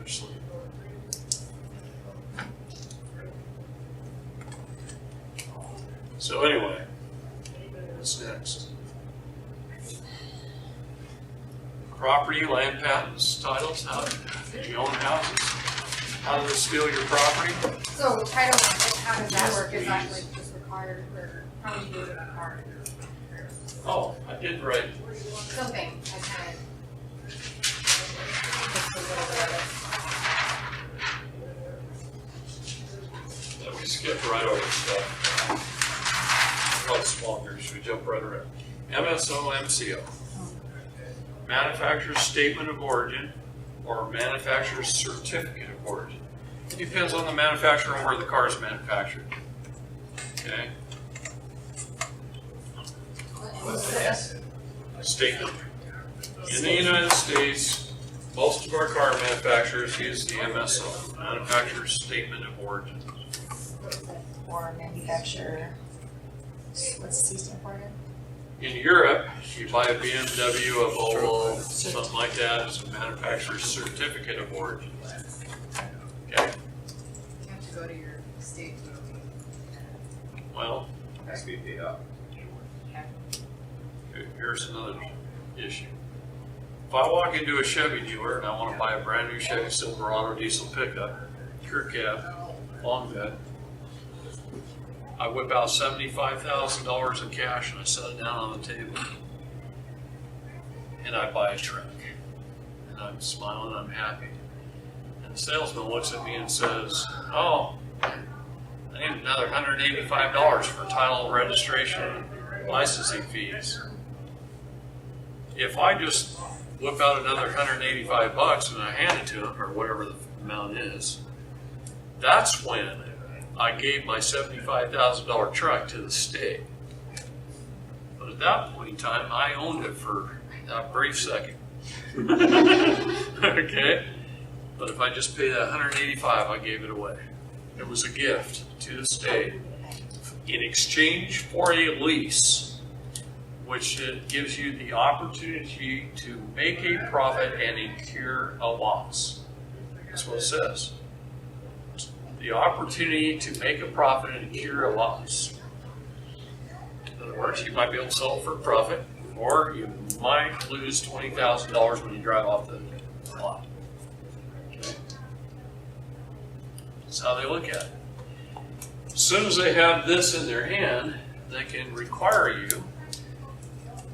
much sleep. So anyway, what's next? Property, land patents, titles. How do you own houses? How do they steal your property? So title, how does that work? Is that like just required for how many years of a car? Oh, I did write. Something, I kind of. Just a little bit of We skipped right over stuff. A lot smaller. Should we jump right around? MSO, MCO. Manufacturer's statement of origin or manufacturer's certificate of origin. It depends on the manufacturer and where the car is manufactured. Okay? What's this? Statement. In the United States, most of our car manufacturers use the MSO, manufacturer's statement of origin. Or manufacturer. What's C stand for again? In Europe, you buy a BMW, a Volvo, something like that, it's a manufacturer's certificate of origin. Okay? You have to go to your state. Well, SVP up. here's another issue. If I walk into a Chevy dealer and I want to buy a brand new Chevy Silverado diesel pickup, crew cab, long bed, I whip out $75,000 in cash and I set it down on the table. And I buy a truck. And I'm smiling, I'm happy. And the salesman looks at me and says, oh, I need another $185 for title, registration, and licensing fees. If I just whip out another $185 and I hand it to him, or whatever the amount is, that's when I gave my $75,000 truck to the state. But at that point in time, I owned it for a brief second. Okay? But if I just pay that $185, I gave it away. It was a gift to the state in exchange for a lease, which gives you the opportunity to make a profit and incur a loss. That's what it says. The opportunity to make a profit and incur a loss. In other words, you might be able to sell it for a profit, or you might lose $20,000 when you drive off the lot. Okay? That's how they look at it. As soon as they have this in their hand, they can require you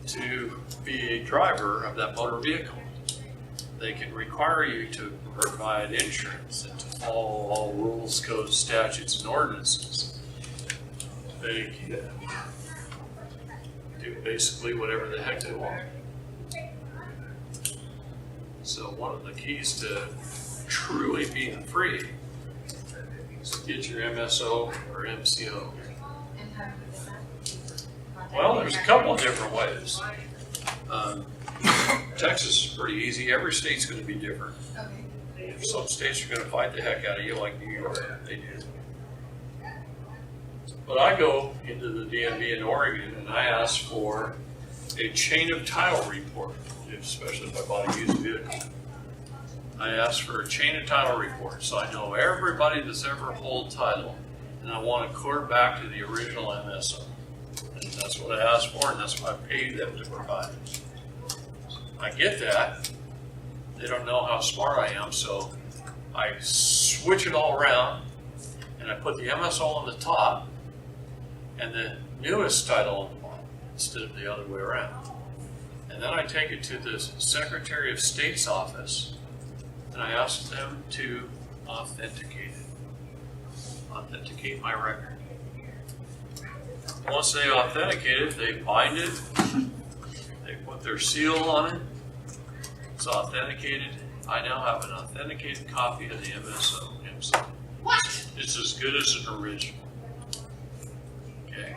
to be a driver of that motor vehicle. They can require you to provide insurance and to follow all rules, codes, statutes, and ordinances. They can do basically whatever the heck they want. So one of the keys to truly being free is to get your MSO or MCO. And how do you get that? Well, there's a couple of different ways. Texas is pretty easy. Every state's going to be different. Okay. Some states are going to fight the heck out of you, like New York. They do. But I go into the DMV in Oregon and I ask for a chain of title report, especially if I bought a used vehicle. I ask for a chain of title report so I know everybody that's ever held title, and I want it clear back to the original MSO. And that's what I asked for, and that's what I paid them to provide. I get that. They don't know how smart I am, so I switch it all around, and I put the MSO on the top, and the newest title on the bottom, instead of the other way around. And then I take it to the Secretary of State's office, and I ask them to authenticate it. Authenticate my record. Once they authenticate it, they bind it, they put their seal on it, it's authenticated. I now have an authenticated copy of the MSO. What? It's as good as an original. Okay.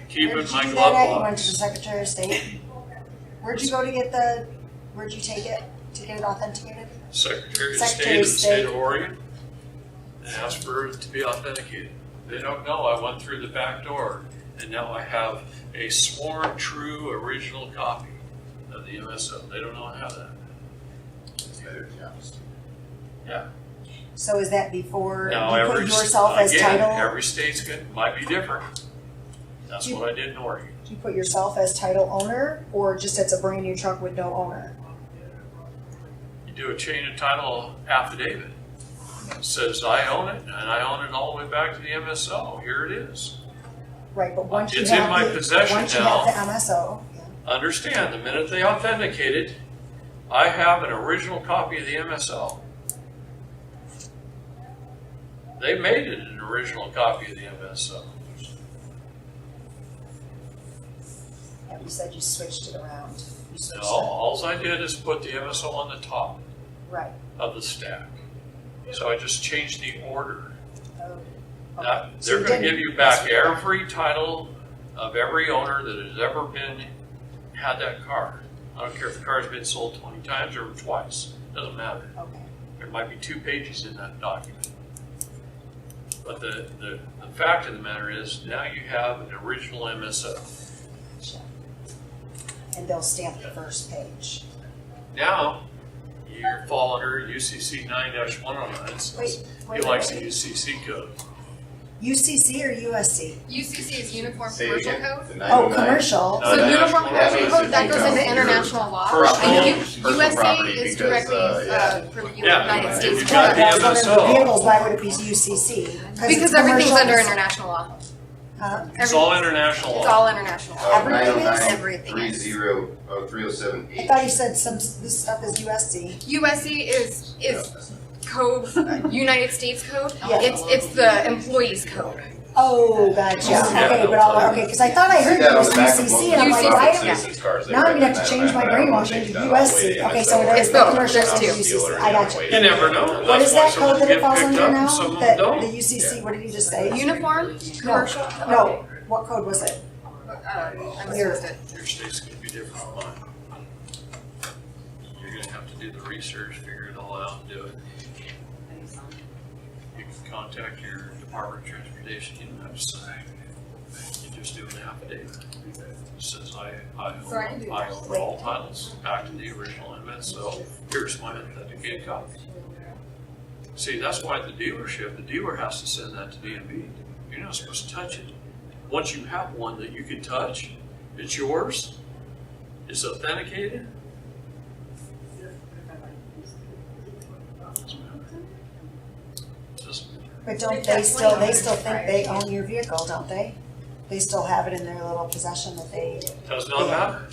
Keep it in my glove You box. went to the Secretary of State. Where'd you go to get where'd you take it to get it authenticated? Secretary of Secretary State of of the State of State. Oregon, and ask for it to be authenticated. They don't know I went through the back door, and now I have a sworn, true, original copy of the MSO. They don't know I have that. Yeah. So is that before Now, you put yourself as title? every state's might be different. That's what I did in Oregon. Do you put yourself as title owner, or just it's a brand new truck with no owner? You do a chain of title affidavit. It says I own it, and I own it all the way back to the MSO. Here it is. Right, but once you It's in have my the, possession once you now. have the MSO, yeah. Understand, the minute they authenticate it, I have an original copy of the MSO. They made it an original copy of the MSO. Yeah, you said you switched it around. You switched No, all I did is put the MSO on the top it. Right. of the stack. So I just changed the order. Oh, Now, okay. So they're you gonna didn't- give you back every title of every owner that has ever had that car. I don't care if the car's been sold 20 times or twice, doesn't matter. Okay. There might be 2 pages in that document. But the fact of the matter is, now you have an original MSO. Gotcha. And they'll stamp the first page. Now, you fall under UCC 9-109. Wait, He likes the UCC code. UCC or USC? UCC is Uniform Say it Commercial again. Code. The Oh, 909. commercial. No, So no, Uniform no, Commercial no, Code, that no, goes into no. international law. Personal- And personal USA property is because, directly yeah. for the Yeah, United if States. you got the That's under MSO. vehicles, why would it be UCC? Because it's everything's commercial. under international law. Huh? It's all international It's law. all international law. Everything is? 909, Everything is. 307H. I thought you said this stuff is USC. USC is code, United States code. Yeah. It's the employees code. Oh, gotcha. Yeah. Okay, but okay, because I thought I See heard that it on was the back of UCC, and I'm like, most why citizens' don't? citizens' cars, they Now I'm gonna have to write change my 909, brainwash into done all the way USC. to Okay, MSO. so there's It's the both, commercial there's and two. UCC. I got you. You never know. What That's is why that some code of them that it get falls picked under up now? and some of them That the don't. UCC, what did you just say? Uniform Commercial. No, what code was it? I'm Here. supposed to. Your state's gonna be different from mine. You're gonna have to do the research, figure it all out, and do it. You can contact your Department of Transportation, you don't have to sign. You just do an affidavit. It says I So I can do that. own all titles back to the original MSO. Here's my authenticated copy. See, that's why the dealer has to send that to DMV. You're not supposed to touch it. Once you have one that you can touch, it's yours, it's authenticated. But don't they still think they own your vehicle, don't they? They still have it in their little possession that they, Does not matter.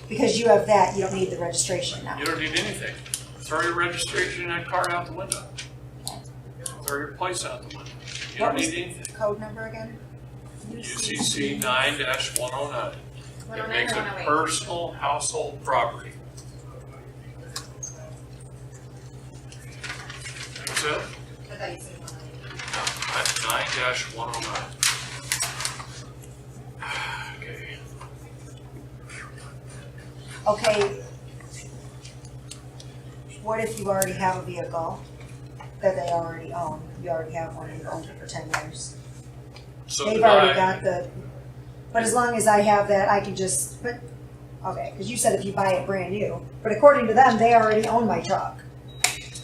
because you have that, you don't need the registration now. You don't need anything. Throw your registration and that card out the window. Throw your plates out the window. You What don't was need anything. Code number again? UCC 9-109. It makes it 109. personal household property. What's that? I thought you said 9-109. Okay. Okay. What if you already have a vehicle that they already own? You already have one, you've owned it for 10 years. So They've did already I, got the, but as long as I have that, I can just, but, okay, because you said if you buy it brand new, but according to them, they already own my truck.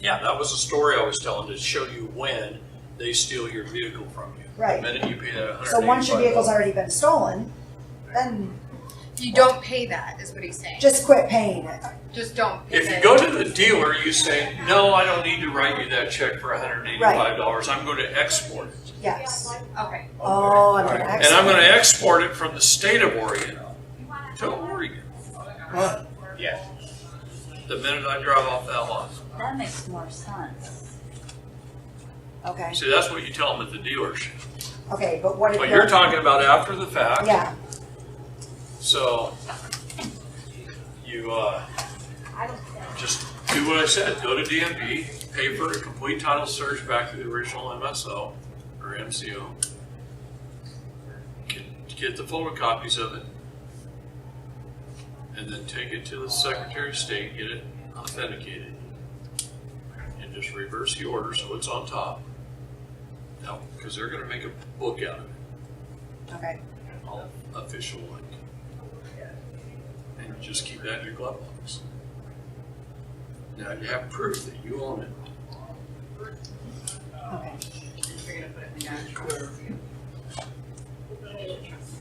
yeah, that was a story I was telling to show you when they steal your vehicle from you. Right. The minute you pay that $185. So once your vehicle's already been stolen, then You don't pay that, is what he's saying. just quit paying it. Just don't pay If you that. go to the dealer, you say, no, I don't need to write you that check for $185. I'm going to export it. Yes. Okay. Oh, I'm gonna And I'm going to export it from the state of Oregon to Oregon. Yeah. The minute I drive off that lot. That makes more sense. Okay, See, that's what you tell them at the dealership. okay, but what if? But you're talking about after the fact. Yeah, So you just do what I said. Go to DMV, pay for a complete title search back to the original MSO or MCO. Get the photocopies of it, and then take it to the Secretary of State, get it authenticated, and just reverse the order so it's on top. Now, because they're going to make a book out of it, okay, all official like, and just keep that in your glove box. Now you have proof that you own it. Okay. You're gonna put it in the actual.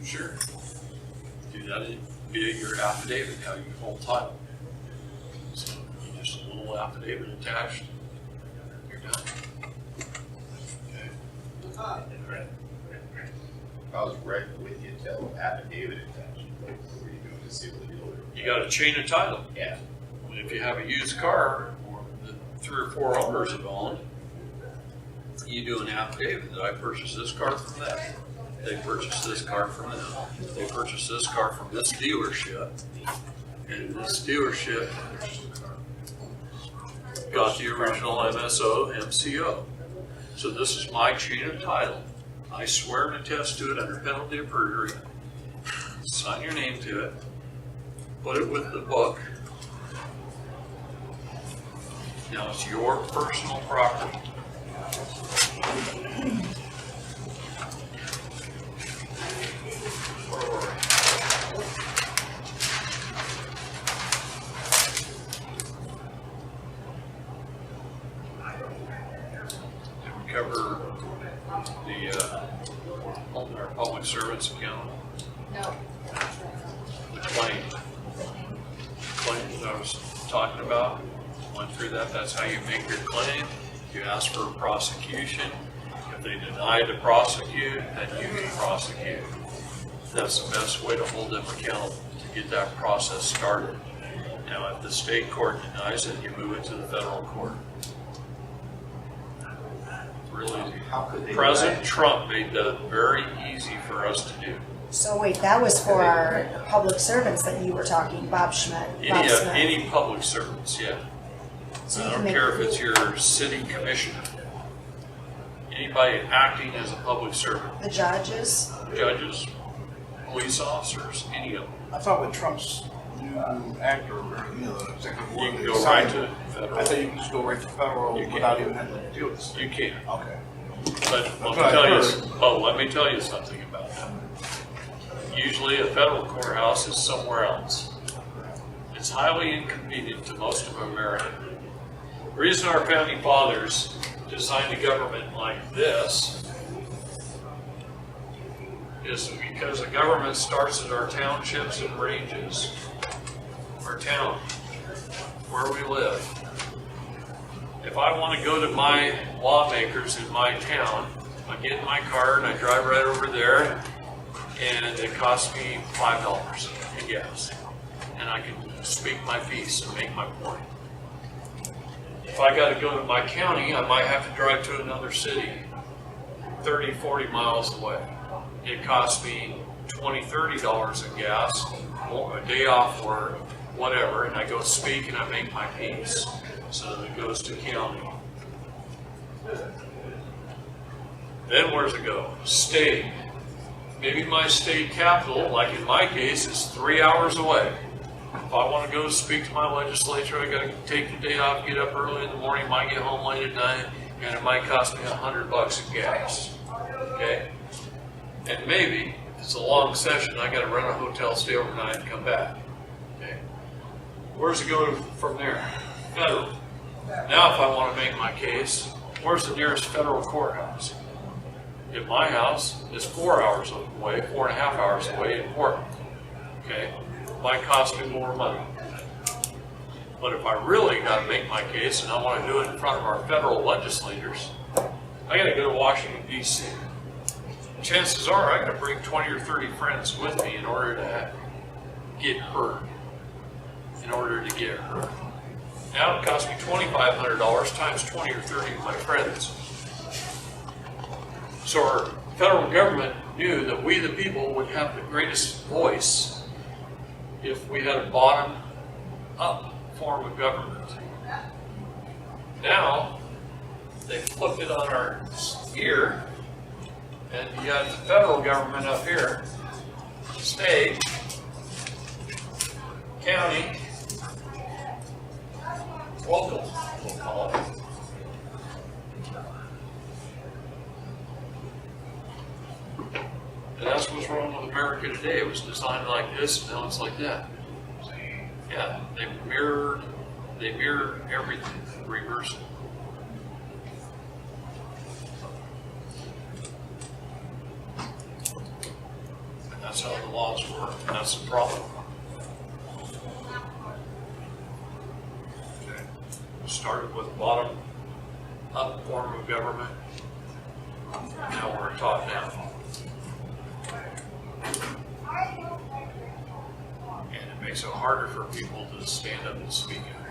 Sure. Do that via your affidavit, how you hold title. So you just a little affidavit attached, you're done. Okay. If I was right with you, tell affidavit attached. What are you doing to seal the deal? You got a chain of title. Yeah. If you have a used car, or the 3 or 4 owners have owned, you do an affidavit that I purchased this car from them. They purchased this car from them. They purchased this car from this dealership. And this dealership got the original MSO, MCO. So this is my chain of title. I swear and attest to it under penalty of perjury. Sign your name to it. Put it with the book. Now it's your personal property. Did we cover the our public servants account? No. The claim that I was talking about, went through that. That's how you make your claim. You ask for a prosecution. If they deny to prosecute, then you can prosecute. That's the best way to hold them accountable, to get that process started. Now, if the state court denies it, you move it to the federal court. Really easy. How could they? President Trump made that very easy for us to do. So wait, that was for our public servants that you were talking, Bob Schmidt. Bob Smith. Any public servants, yeah. So I you don't can make- care if it's your city commissioner. Anybody acting as a public servant, The judges, judges, police officers, any of them. I thought with Trump's new act or, the executive You order can they go right signed, to I federal. thought you can just go right to federal You can. without even having to deal with this. You can. Okay. But what I let me tell you something about that. Usually a federal courthouse is somewhere else. It's highly inconvenient to most of America. The reason our founding fathers designed a government like this is because the government starts at our townships and ranges, our town, where we live. If I want to go to my lawmakers in my town, I get in my car and I drive right over there, and it costs me $5 in gas. And I can speak my piece and make my point. If I got to go to my county, I might have to drive to another city 30, 40 miles away. It costs me $20, $30 in gas, or a day off work, whatever, and I go speak and I make my piece. So that it goes to county. Then where's it go? State. Maybe my state capital, like in my case, is 3 hours away. If I want to go speak to my legislature, I got to take the day off, get up early in the morning, might get home late at night, and it might cost me $100 in gas. Okay? And maybe, if it's a long session, I got to rent a hotel, stay overnight, and come back. Okay? Where's it go from there? Federal. Now, if I want to make my case, where's the nearest federal courthouse? At my house, it's 4 hours away, 4.5 hours away in Portland. Okay? Might cost me more money. But if I really got to make my case and I want to do it in front of our federal legislators, I got to go to Washington, D.C. Chances are I got to bring 20 or 30 friends with me in order to get heard. In order to get heard. Now it costs me $2,500 times 20 or 30 of my friends. So our federal government knew that we the people would have the greatest voice if we had a bottom-up form of government. Now, they flipped it on our ear, and you got the federal government up here, state, county, local, we'll call it. And that's what's wrong with America today. It was designed like this, and now it's like that. Yeah, they mirrored They mirror everything, reverse it. And that's how the laws work, and that's the problem. Okay. Started with bottom-up form of government. Now we're top down. And it makes it harder for people to stand up and speak out.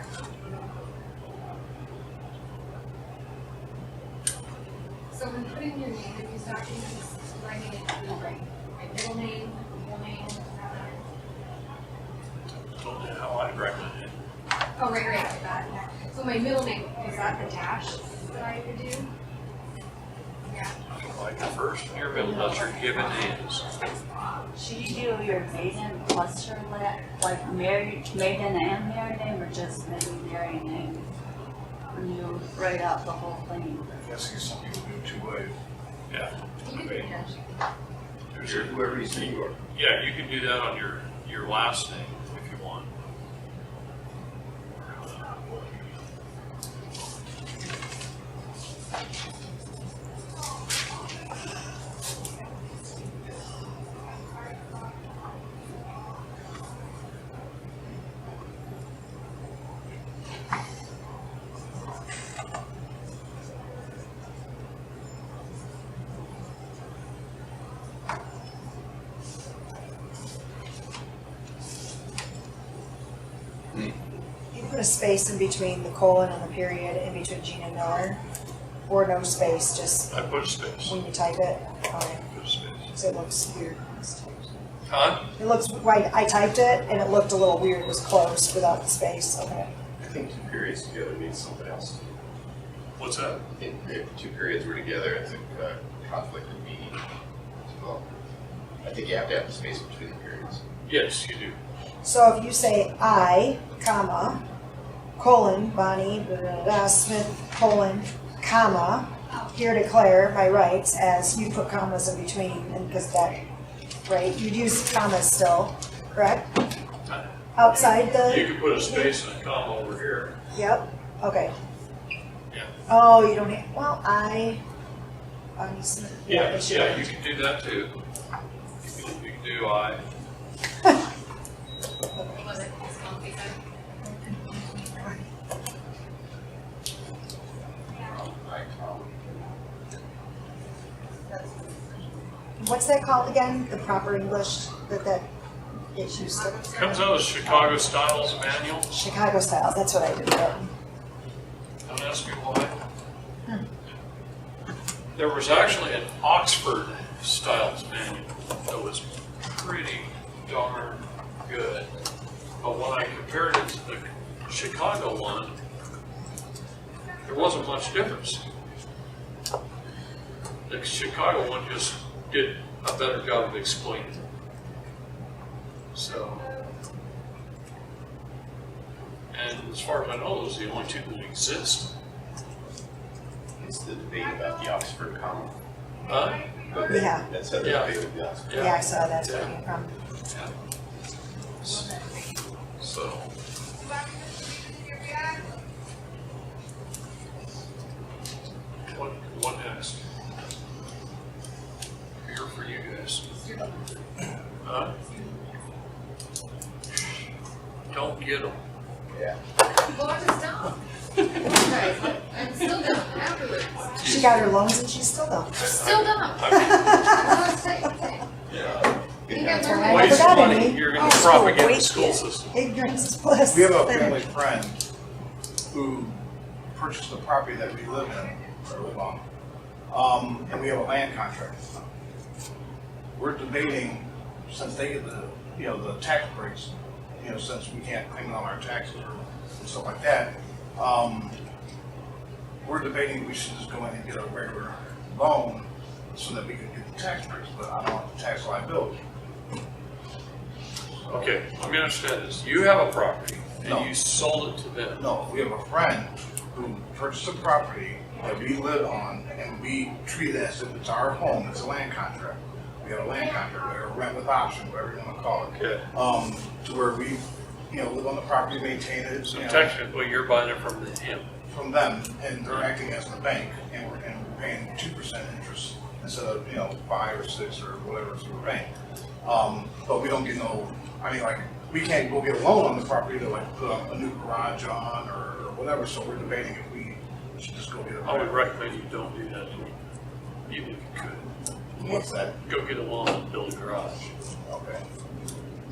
So when putting your name in these documents, writing it through like my middle name, full name, Told you how I recommend it. oh, right, that. So my middle name, is that the dash that I could do? Yeah. Like your first and your middle, that's your given names. Should you do your maiden plus your like maiden and married name, or just maybe married name? When you write out the whole thing. I guess some people do two ways. Yeah. You can do a dash. There's your, Whoever you see you are. yeah, you can do that on your last name if you want. You put a space in between the colon and the period, in between Gene and Miller, or no space, just I put a space. when you type it. Okay. Put a space. So it looks weird. Huh? It looks, right, I typed it and it looked a little weird, it was close without the space, okay. I think two periods together means something else. What's that? If two periods were together, it's a conflict of meaning as well. I think you have to have the space between the periods. Yes, you do. So if you say I, comma, colon, Bonnie, da, da, da, Smith, colon, comma, here declare my rights as, you put commas in between, and because that, right, you'd use commas still, correct? Outside You the, can put a space and a comma over here. yep, okay. Yeah. Oh, you don't have, well, I, Bonnie Smith. Yeah, it should- yeah, you can do that too. You can do I. What was it? It's called, they said? What's that called again, the proper English that gets used to? Comes out of the Chicago Styles Manual. Chicago style, that's what I did there. Don't ask me why. There was actually an Oxford Styles Manual that was pretty darn good. But when I compared it to the Chicago one, there wasn't much difference. The Chicago one just did a better job of explaining it. So, and as far as I know, those are the only two that exist. It's the debate about the Oxford comma. Huh? But Yeah. That's how the Yeah. debate with the Oxford. Yeah, I saw that's where it came from. So. What next? Here for you guys. Huh? Don't get them. Yeah. Well, I'm just dumb. Guys, I'm still dumb afterwards. She got her loans and she's still dumb. Still dumb. Yeah. I think I've learned I my Waste forgot money, any. you're gonna Oh, propagate the wait, school yeah. system. Ignorance is bliss. We have a There. family friend who purchased the property that we live in, or live on, and we have a land contract. We're debating, since they get the, the tax breaks, since we can't claim it on our taxes or stuff like that, we're debating we should just go in and get a regular loan so that we can get the tax breaks, but I don't want the tax liability. Okay, let me understand this. You have a property No. and you sold it to them. No, we have a friend who purchased a property that we live on, and we treat it as if it's our home, it's a land contract. We have a land contract, or rent with option, whatever you wanna call it. Okay. To where we live on the property, maintain it, So technically, you're buying it from him. from them, and they're acting as the bank, and we're paying 2% interest instead of, 5 or 6 or whatever it's we're paying. But we don't get we can't go get a loan on the property to put a new garage on or whatever, so we're debating if we should just go get a. I would recommend you don't do that, even if you could. What's that? Go get a loan and build a garage. Okay.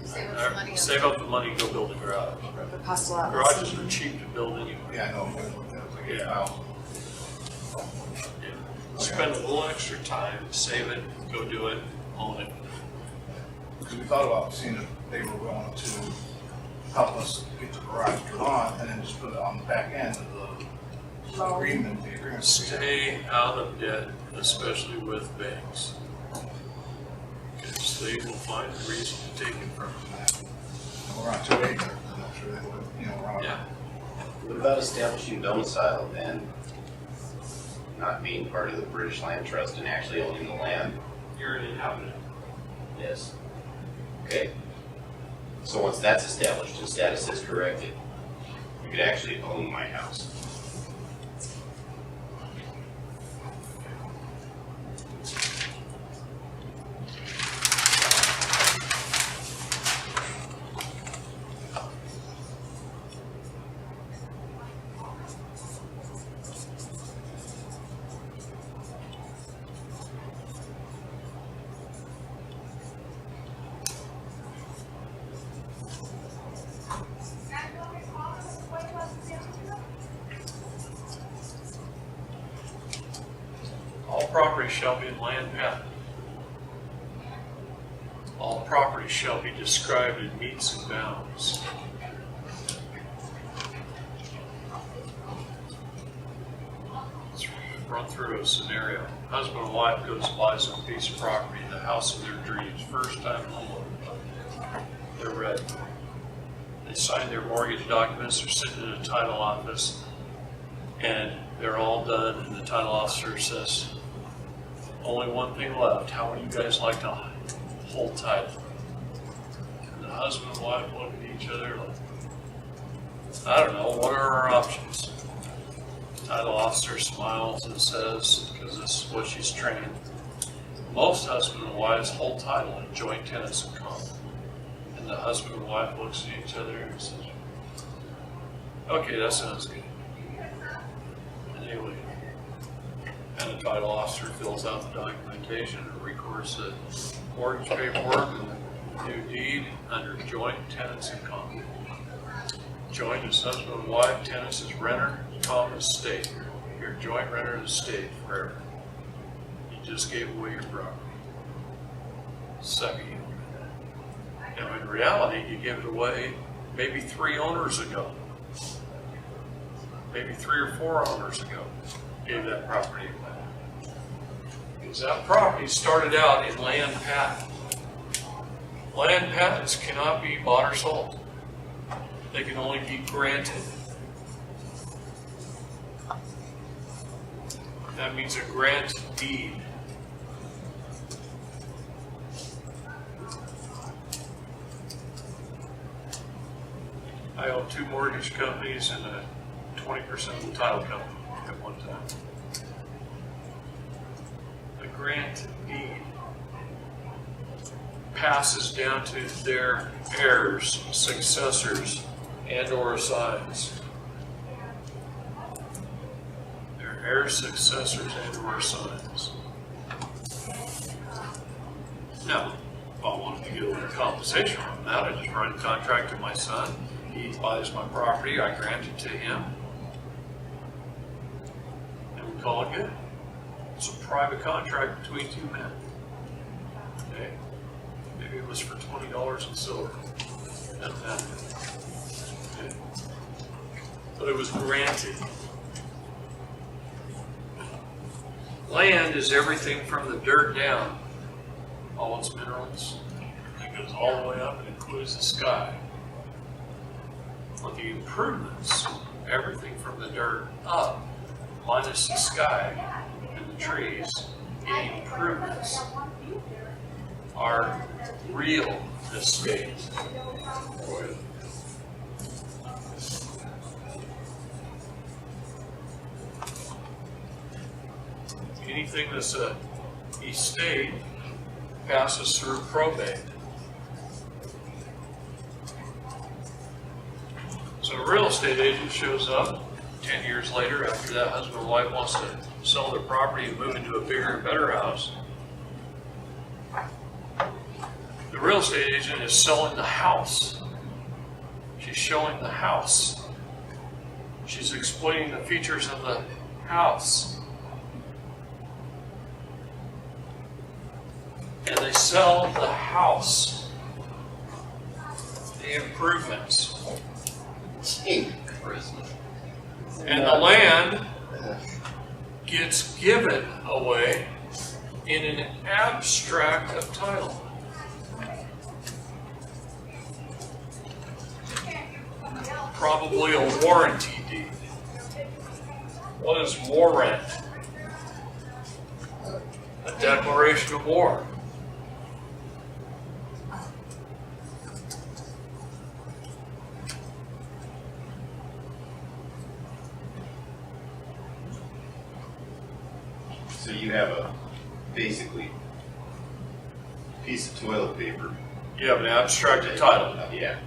Save up some money. Save up the money, go build a garage. It costs a lot. Garages are cheap to build anyway. Yeah, I know. Yeah. Spend a little extra time, save it, go do it, own it. Because we thought about seeing if they were willing to help us get the garage drawn and then just put it on the back end of the agreement. Stay out of debt, especially with banks. Because they will find a reason to take it from you. We're on 2 acres, I'm not sure they would, we're on. Yeah. What about establishing domicile and not being part of the British Land Trust and actually owning the land? You're an inhabitant. Yes. Okay. So once that's established and status is corrected, you could actually own my house. All property shall be in land patent. All property shall be described in metes and bounds. Let's run through a scenario. Husband and wife goes and buys a piece of property, the house of their dreams, first time homeowner. They're ready. They sign their mortgage documents, they're sitting in a title office, and they're all done, and the title officer says, only one thing left, how would you guys like to hold title? And the husband and wife look at each other like, I don't know, what are our options? Title officer smiles and says, because this is what she's trained, most husband and wives hold title in joint tenants in common. And the husband and wife looks at each other and says, okay, that sounds good. And they leave. And the title officer fills out the documentation and records the mortgage paperwork and the new deed under joint tenants in common. Joint is husband and wife, tenants is renter, common is state. You're a joint renter of the state forever. You just gave away your property. Second, now in reality, you gave it away maybe 3 owners ago. Maybe 3 or 4 owners ago, gave that property away. Because that property started out in land patent. Land patents cannot be bought or sold. They can only be granted. That means a grant deed. I own 2 mortgage companies and 20% of the title company at one time. A grant deed passes down to their heirs, successors, and/or assigns. Their heirs, successors, and/or assigns. Now, if I wanted to get a little compensation from that, I just write a contract to my son. He buys my property, I grant it to him, and we call it good. It's a private contract between 2 men. Okay? Maybe it was for $20 in silver. Doesn't matter. Okay? But it was granted. Land is everything from the dirt down, all its minerals. It goes all the way up and includes the sky. But the improvements, everything from the dirt up, minus the sky and the trees, any improvements are real estate. anything that's a estate passes through probate. So a real estate agent shows up 10 years later after that husband and wife wants to sell their property and move into a bigger and better house. The real estate agent is selling the house. She's showing the house. She's explaining the features of the house. And they sell the house, the improvements. And the land gets given away in an abstract of title. Probably a warranty deed. What is warrant? A declaration of war. So you have a, basically, piece of toilet paper. You have an abstracted title, Yeah,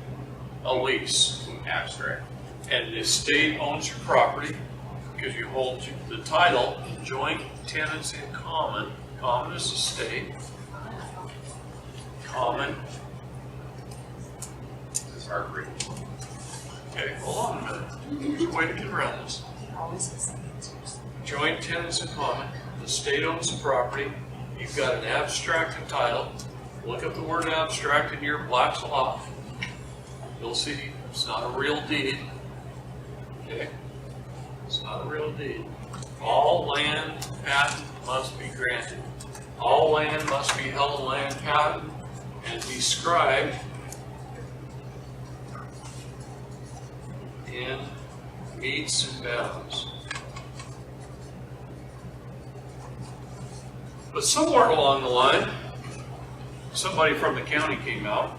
a lease, some abstract. and the estate owns your property because you hold the title in joint tenants in common. Common is estate. Common. This is heartbreaking. Okay, hold on a minute. There's a way to get around this. Always the same answers. Joint tenants in common, the state owns the property, you've got an abstracted title. Look up the word abstract in your Black's Law. You'll see it's not a real deed. Okay? It's not a real deed. All land patent must be granted. All land must be held in land patent and described in metes and bounds. But somewhere along the line, somebody from the county came out,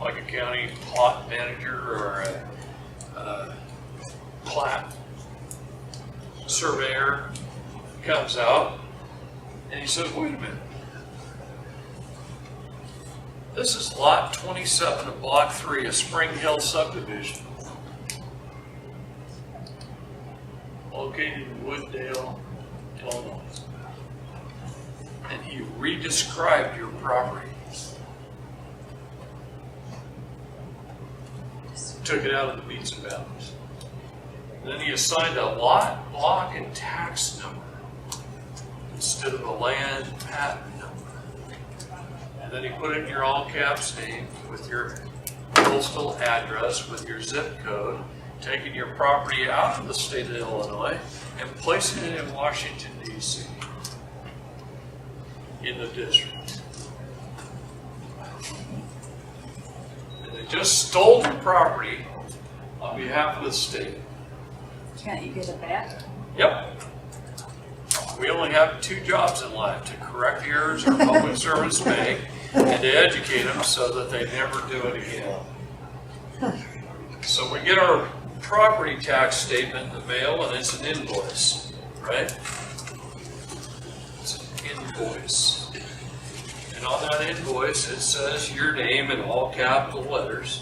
like a county plot manager or a plat surveyor comes out, and he says, wait a minute. This is lot 27 of block 3 of Spring Hill subdivision, located in Wooddale, Illinois. And he re-described your property. Took it out of the metes and bounds. Then he assigned a lot, block, and tax number instead of a land patent number. And then he put in your all caps name with your postal address, with your zip code, taking your property out of the state of Illinois and placing it in Washington, D.C. in the district. And they just stole your property on behalf of the state. Can't you get it back? Yep. We only have 2 jobs in life: to correct the errors our public servants make and to educate them so that they never do it again. So we get our property tax statement in the mail and it's an invoice, right? It's an invoice. And on that invoice, it says your name in all capital letters.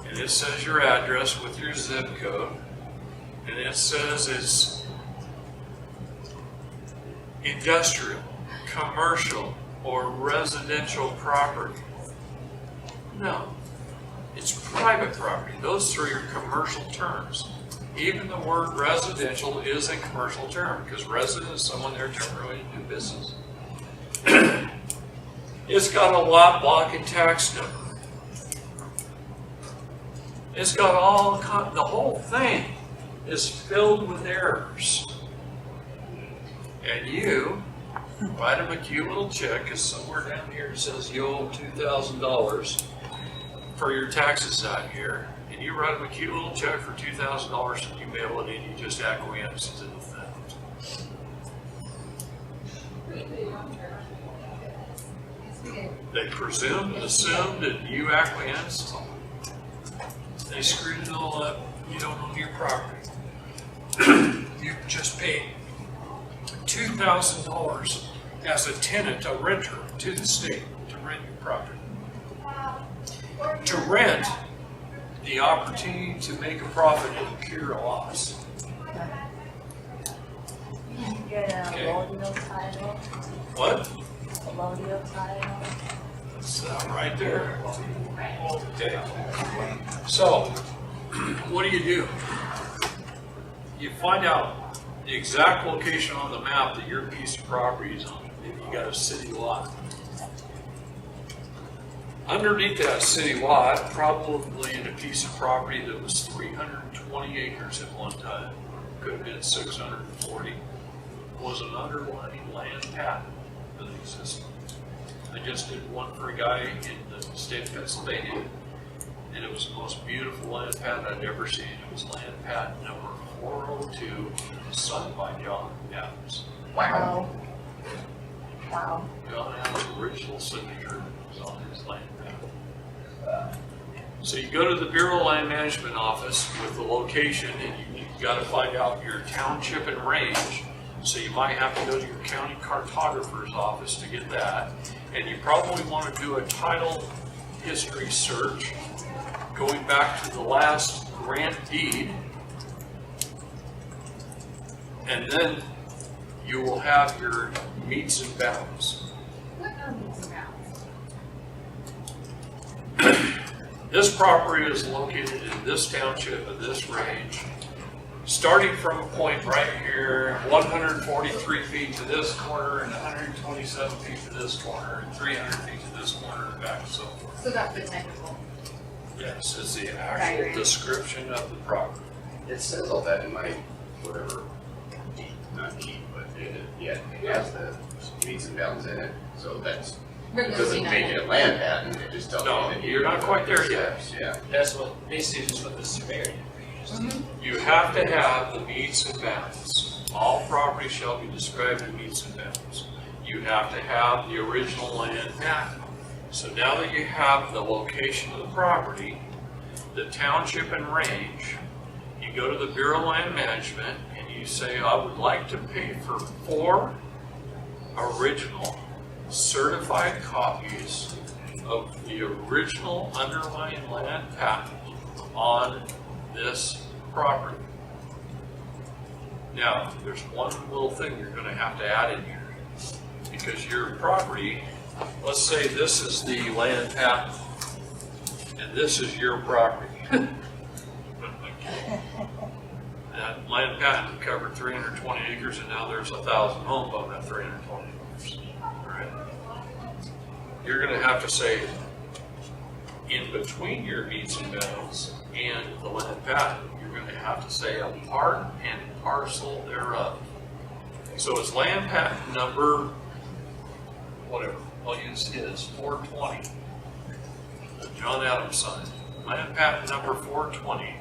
And it says your address with your zip code. And it says it's industrial, commercial, or residential property. No, it's private property. Those 3 are commercial terms. Even the word residential is a commercial term because resident is someone there temporarily to do business. It's got a lot, block, and tax number. It's got all, the whole thing is filled with errors. And you write them a cute little check, because somewhere down here it says you owe $2,000 for your taxes out here. And you write them a cute little check for $2,000 and you mail it in, you just acquiesce to the theft. They presumed, assumed that you acquiesced. They screwed it all up. You don't own your property. you just paid $2,000 as a tenant, a renter to the state to rent your property. To rent, the opportunity to make a profit and incur a loss. You get a Okay. allodial title, What? allodial title. That's right there. Okay. So, what do? You find out the exact location on the map that your piece of property is on. Maybe you got a city lot. Underneath that city lot, probably in a piece of property that was 320 acres at one time, could have been 640, was an underlying land patent that existed. I just did one for a guy in the state of Pennsylvania, and it was the most beautiful land patent I'd ever seen. It was land patent number 402, signed by John Adams. Wow. Wow. John Adams' original signature was on his land patent. So you go to the Bureau of Land Management office with the location, and you've got to find out your township and range. So you might have to go to your county cartographer's office to get that. And you probably want to do a title history search going back to the last grant deed. And then you will have your meets and bounds. What are these around? This property is located in this township, in this range, starting from a point right here, 143 feet to this corner, and 127 feet to this corner, and 300 feet to this corner, and back and so forth. So that's the technical. Yes, it's the actual Right. description of the property. It says all that in my, whatever, not deed, but it has the meets and bounds in it, so that's, it doesn't make it a land patent, it just tells you No, that. you're not quite there yet. Yeah. That's what, basically just what the surveyor did. You have to have the meets and bounds. All property shall be described in meets and bounds. You have to have the original land patent. So now that you have the location of the property, the township and range, you go to the Bureau of Land Management and you say, I would like to pay for 4 original certified copies of the original underlying land patent on this property. Now, there's one little thing you're gonna have to add in here. Because your property, let's say this is the land patent, and this is your property. That land patent covered 320 acres, and now there's 1,000 homes on that 320 acres. All right. You're gonna have to say, in between your meets and bounds and the land patent, you're gonna have to say a part and parcel thereof. So it's land patent number, whatever, I'll use his, 420. John Adams signed. Land patent number 420.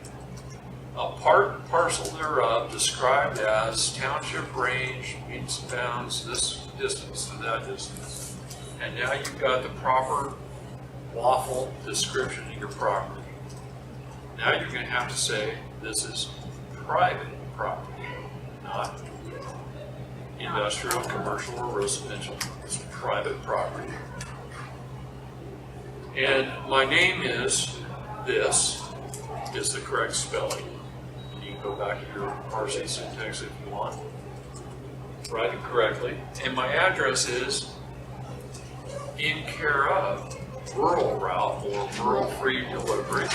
A part and parcel thereof described as township range, meets and bounds, this distance to that distance. And now you've got the proper lawful description of your property. Now you're gonna have to say, this is private property, not industrial, commercial, or residential. It's private property. And my name is this, is the correct spelling. You can go back to your parsing syntax if you want. Write it correctly. And my address is in care of Rural Route or Rural Free Delivery,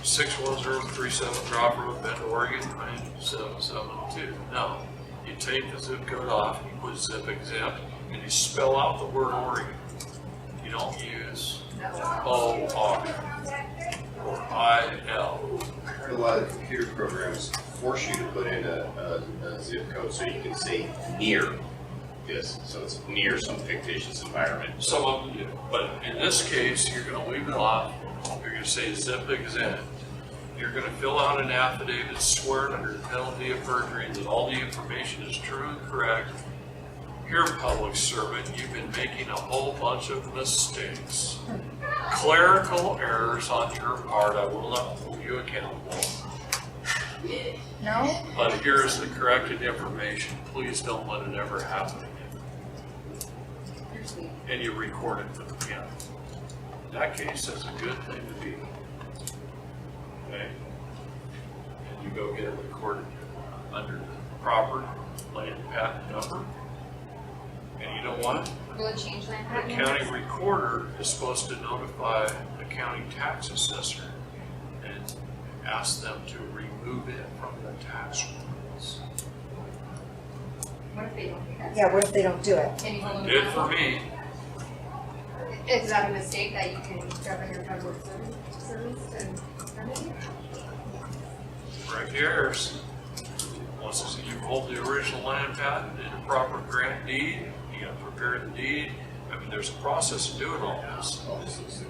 61037 Drop Road, Bend, Oregon, 97702. Now, you take the zip code off, you put zip exempt, and you spell out the word Oregon. You don't use O-R or I-L. I heard a lot of computer programs force you to put in a zip code so you can say near this, so it's near some fictitious environment. Some of them do, but in this case, you're gonna leave it off. You're gonna say zip exempt. You're gonna fill out an affidavit sworn under the penalty of perjury that all the information is true and correct. Here, public servant, you've been making a whole bunch of mistakes. Clerical errors on your part, I will not hold you accountable. No? But here's the corrected information. Please don't let it ever happen again. You're sweet. And you record it for the county. In that case, that's a good thing to be. Okay? And you go get it recorded under the proper land patent number. And you know what? Will it change land The patent county numbers? recorder is supposed to notify the county tax assessor and ask them to remove it from the tax rolls. What if they don't do that? Yeah, what if they don't do it? Can you hold them Did for accountable? me. Is that a mistake that you can grab under public service and remedy? Right here's, once you hold the original land patent in a proper grant deed, you gotta prepare the deed. I mean, there's a process of doing all this. All this is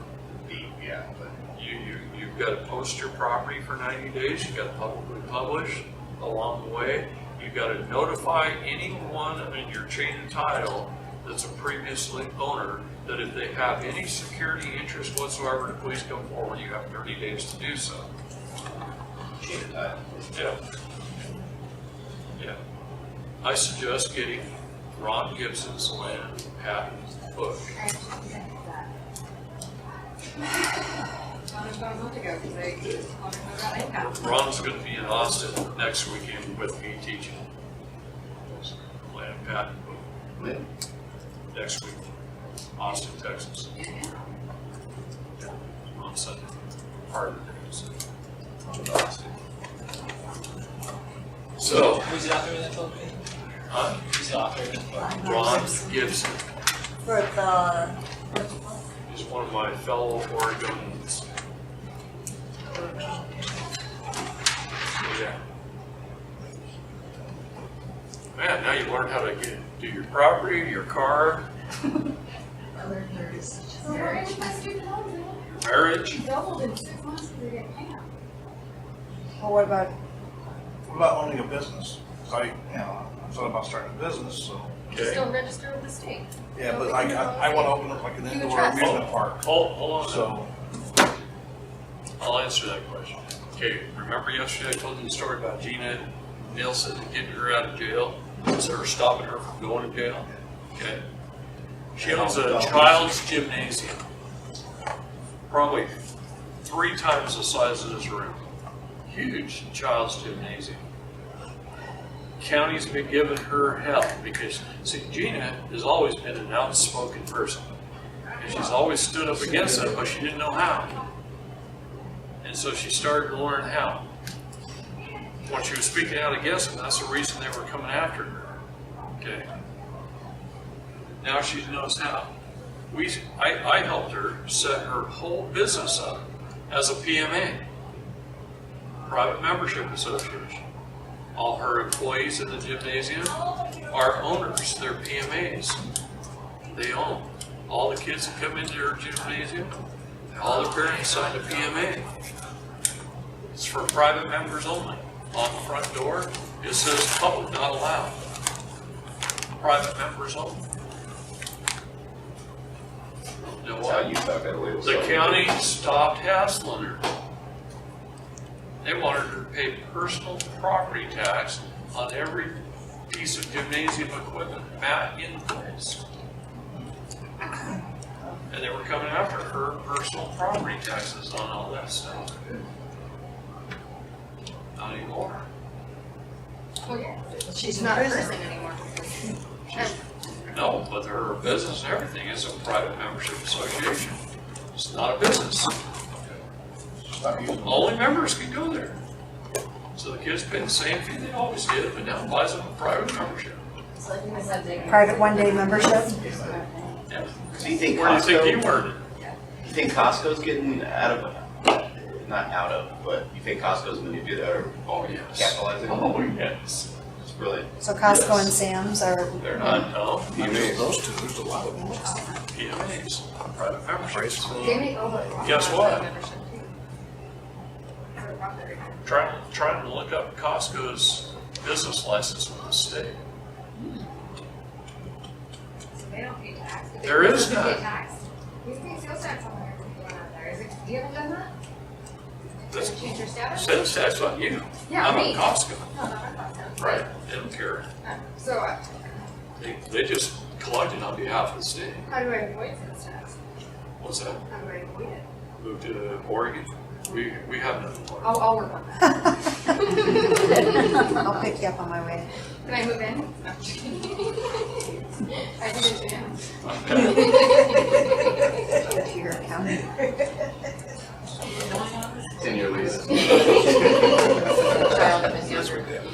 deep, yeah, but You've got to post your property for 90 days, you've got to publicly publish along the way. You've got to notify anyone in your chain of title that's a previously owner that if they have any security interest whatsoever, to please come forward. You have 30 days to do so. chain of title. Yeah. Yeah. I suggest getting Ron Gibson's land patent book. I actually think that. Not about a month ago, because I wanted to know about land patent. Ron's going to be in Austin next weekend with me teaching land patent book When? next week, Austin, Texas. On Sunday, part of the day. So, Who's the author of that book? huh? Who's the author of that book? Ron Gibson For the, is one of my fellow Oregonians. Yeah. Man, now you learned how to do your property, your car, So we're going to my student loans, your marriage. doubled in 6 months, we're getting paid. Well, what about, What about owning a business? So I thought about starting a business, so, Okay. Still registered with the state. yeah, but I wanna open up like an You indoor trust. amusement park, Hold on. so. I'll answer that question. Okay, remember yesterday I told you the story about Gina Nielsen getting her out of jail? So her stopping her from going to jail? Okay. She owns a child's gymnasium. Probably 3 times the size of this room. Huge child's gymnasium. County's been giving her hell because, see, Gina has always been an outspoken person. And she's always stood up against it, but she didn't know how. And so she started to learn how. When she was speaking out against them, that's the reason they were coming after her. Okay. Now she knows how. I helped her set her whole business up as a PMA, Private Membership Association. All her employees in the gymnasium are owners, they're PMAs. They own. All the kids that come into her gymnasium, all the parents sign a PMA. It's for private members only. On the front door, it says public not allowed. Private members only. Now That's how what? you thought that way. The county stopped hassling her. They wanted her to pay personal property tax on every piece of gymnasium equipment, mat in place. And they were coming after her personal property taxes on all that stuff. Not anymore. Well, yeah, she's not a in prison. person anymore. No, but her business and everything is a private membership association. It's not a business. Stop using Only members can go there. So the kids pay the same fee they always did, but now it buys them a private membership. private one-day membership? Yeah. So you think Where do you think you Costco, learned it? you think Costco's getting out of, not out of, but you think Costco's going to do that or Oh, yes. capitalizing? Oh, yes. It's really, So Costco and Sam's are, they're not. No, those two, there's a lot of them. PMAs, private memberships. They make over. Guess what? Membership too. For property. Trying to look up Costco's business license with the state. They don't pay tax. But they There is pay none. tax. Who's paying sales tax on there? Going out there? Is it, you ever done that? That's, Change your status? sales tax on you, Yeah, not on me. Costco. No, not on Costco. Right, they don't care. So, They just collected on behalf of the state. how do I avoid sales tax? What's that? How do I avoid it? Move to Oregon? We have nothing for it. I'll work on that. I'll pick you up on my way. Can I move in? I can move in. If you're accounting. 10-year lease. Child of his That's younger. what they have.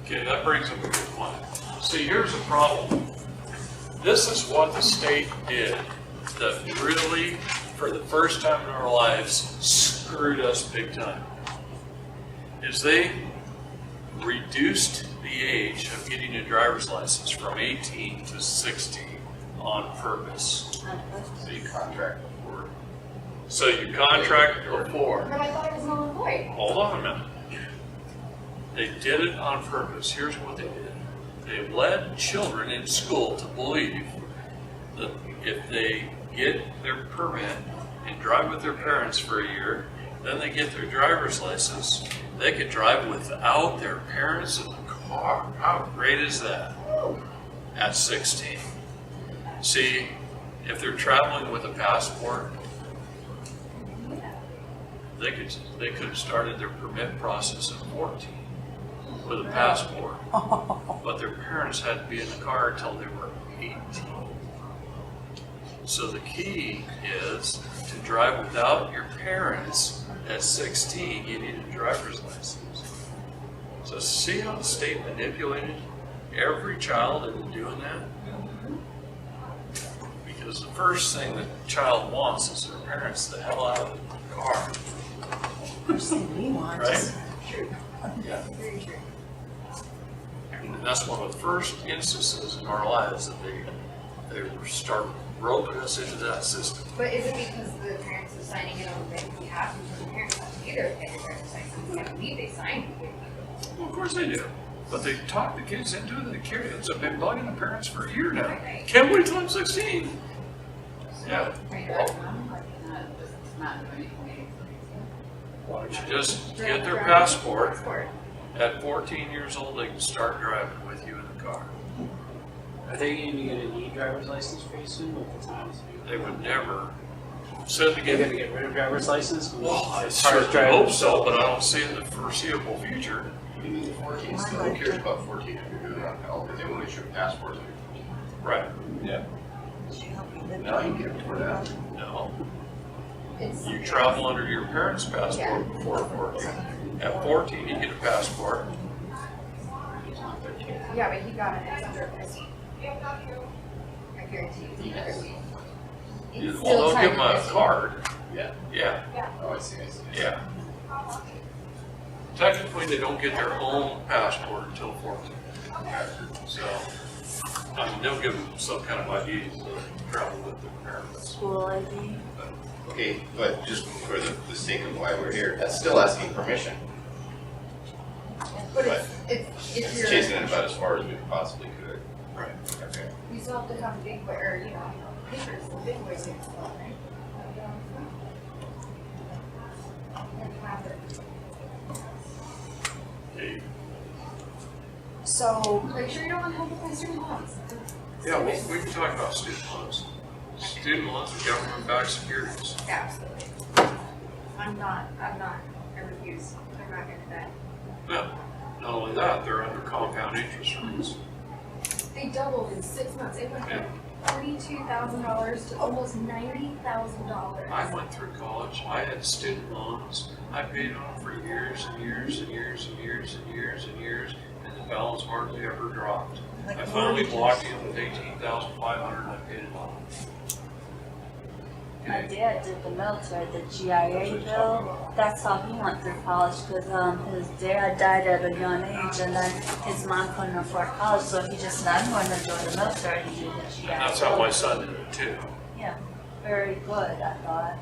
Okay, that brings up a good point. See, here's the problem. This is what the state did that really, for the first time in our lives, screwed us big time. Is they reduced the age of getting a driver's license from 18 to 16 on purpose. So you contract before. So you contract before. But I thought it was null and void. Hold on a minute. They did it on purpose. Here's what they did. They led children in school to believe that if they get their permit and drive with their parents for a year, then they get their driver's license, they could drive without their parents in the car. How great is that? At 16. See, if they're traveling with a passport, they could have started their permit process at 14 with a passport, but their parents had to be in the car until they were 18. So the key is to drive without your parents at 16. You need a driver's license. So see how the state manipulated every child into doing that? Because the first thing the child wants is their parents the hell out of the car. First thing we want is Yeah. And that's one of the first instances in our lives that they start roping us into that system. But is it because the parents are signing it on their behalf because the parents have to be there to get their driver's license? I believe they signed it. Well, of course they do. But they talk the kids into it. The kids have been bugging the parents for a year now. Can't wait till I'm 16. Yeah. Why don't you just get their passport? At 14 years old, they can start driving with you in the car. Are they going to get a new driver's license pretty soon with the times? They would never. Said They're going to again. get rid of driver's license? Well, I As far as certainly driving- hope so, but I don't see it in the foreseeable future. You need a 14, so who cares about 14 if you're doing it on hell, because they won't issue passports if you're 14. Right. Yeah. No, you can get it for that. No. It's, You travel under your parents' passport before 14. At 14, you get a passport. yeah, but he got it as under prison. I guarantee you. It's Well, they'll still give them a time. card. Yeah. Yeah, Oh, I see, I see. yeah. Technically, they don't get their own passport until 14. So, I mean, they'll give them some kind of ID to travel with their parents. School ID. Okay, but just for the sake of why we're here, that's still asking permission. But But if It's you're, chasing it about as far as we possibly could. Right. Okay. you still have to come big boy, or, papers, the big boys take stuff, right? And have it. Okay. so Make sure you don't want to help with my student loans. Yeah, we can talk about student loans. Student loans are government-backed securities. Absolutely. I'm not, I refuse. I'm not gonna die. No, not only that, they're under compound interest rates. They doubled in 6 months. It went from $42,000 to almost $90,000. I went through college, I had student loans, I paid on them for years and years and years and years and years and years, and the balance hardly ever dropped. I finally blocked in with $18,500 and I paid it off. My dad did the military, the GIA bill. That's how he went through college because his dad died at a young age, and then his mom couldn't afford college, so he just said, "I'm going to join the military to do the GIA." And that's how my son did it too. Yeah, very good, I thought.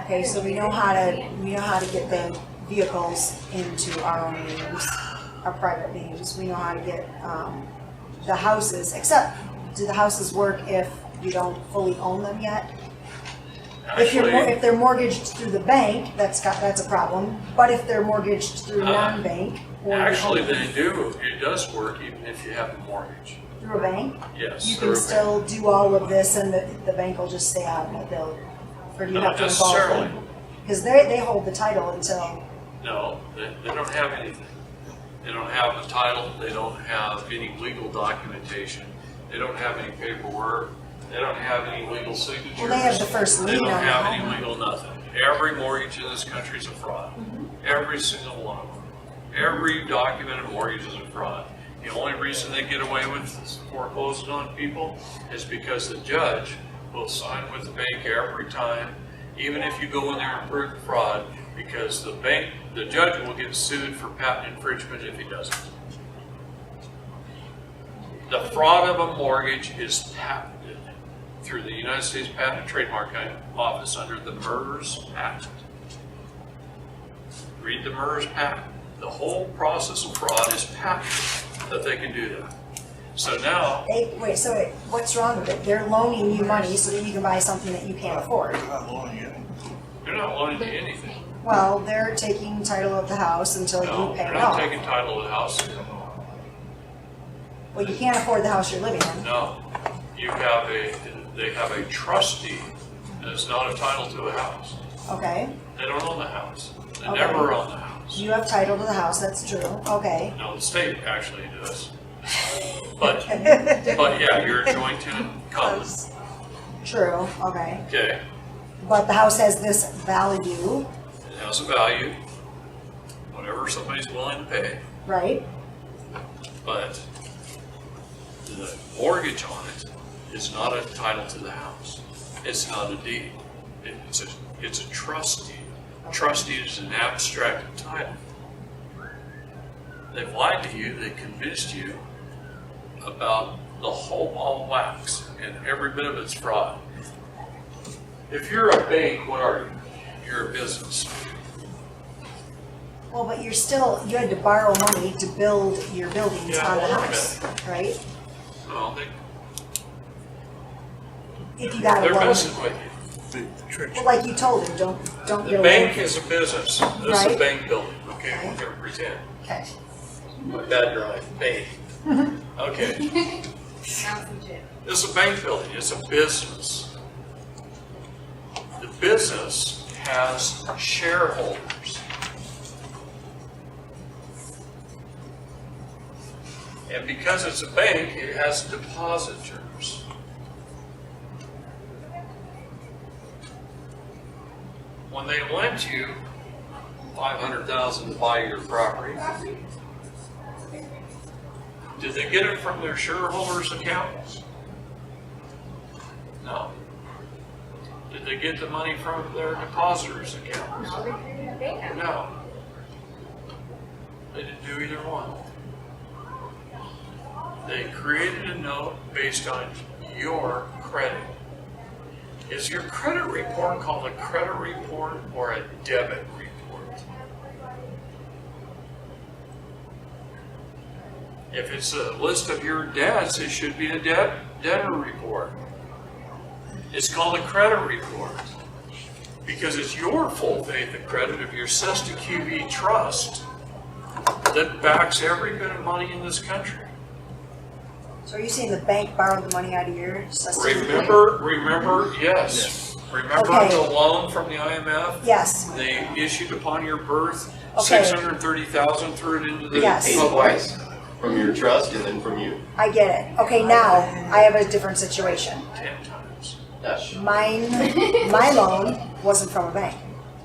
okay, so we know how to get the vehicles into our own names, our private names. We know how to get the houses, except do the houses work if you don't fully own them yet? If you're, Actually, if they're mortgaged through the bank, that's a problem, but if they're mortgaged through non-bank or. actually, they do, it does work even if you have a mortgage. Through a bank, Yes. you through a can bank. still do all of this and the bank will just stay out of it, they'll, or do you Not have to involve necessarily. them? Because they hold the title until, No, they don't have anything. They don't have the title, they don't have any legal documentation, they don't have any paperwork, they don't have any legal signatures. well, they have the first They lien don't on the have home. any legal nothing. Every mortgage in this country is a fraud. Every single one of them. Every documented mortgage is a fraud. The only reason they get away with foreclosing on people is because the judge will sign with the bank every time, even if you go in there and prove fraud, because the judge will get sued for patent infringement if he doesn't. The fraud of a mortgage is patented through the United States Patent and Trademark Office under the MERS Act. Read the MERS patent. The whole process of fraud is patented that they can do that. So now, what's wrong with it? They're loaning you money so that you can buy something that you can't afford. They're not loaning you. they're not loaning you anything. Well, they're taking title of the house until No, you pay they're it not off. taking title of the house. Well, you can't afford the house you're living in. No, they have a trustee that is not a title to a house. Okay, They don't own the house. They Okay. never own the house. you have title to the house, that's true, okay. No, the state actually does. But yeah, you're a joint tenant common. True, okay. Okay, But the house has this value, it has a value, whatever somebody's willing to pay, right? but the mortgage on it is not a title to the house. It's not a deed. It's a trust deed. Trust deed is an abstract title. They've lied to you, they convinced you about the whole ball of wax, and every bit of it's fraud. If you're a bank, what are you? You're a business. Well, but you had to borrow money to build your buildings Yeah, on the well, house, right? Well, If you got a they're loan. messing with you. Well, like you told him, don't The get a bank loan. is a business. This is a Right. bank building, okay? Okay. We're gonna pretend. Okay. My bad drive, bank. Okay, Sounds legit. this is a bank building, it's a business. The business has shareholders. And because it's a bank, it has depositors. When they lent you $500,000 to buy your property, did they get it from their shareholders' accounts? No. Did they get the money from their depositors' accounts? No, they created a bank. No. They didn't do either one. They created a note based on your credit. Is your credit report called a credit report or a debit report? If it's a list of your debts, it should be a debtor report. It's called a credit report because it's your full faith and credit of your Cesta QB trust that backs every bit of money in this country. So are you saying the bank borrowed the money out of your system? Remember, yes. Remember Okay. the loan from the IMF? Yes, They issued upon your birth, Okay. $630,000, threw it into the Yes. Paid twice, from your trust and then from you. I get it. Okay, now I have a different situation. 10 times. That's My loan wasn't from a bank.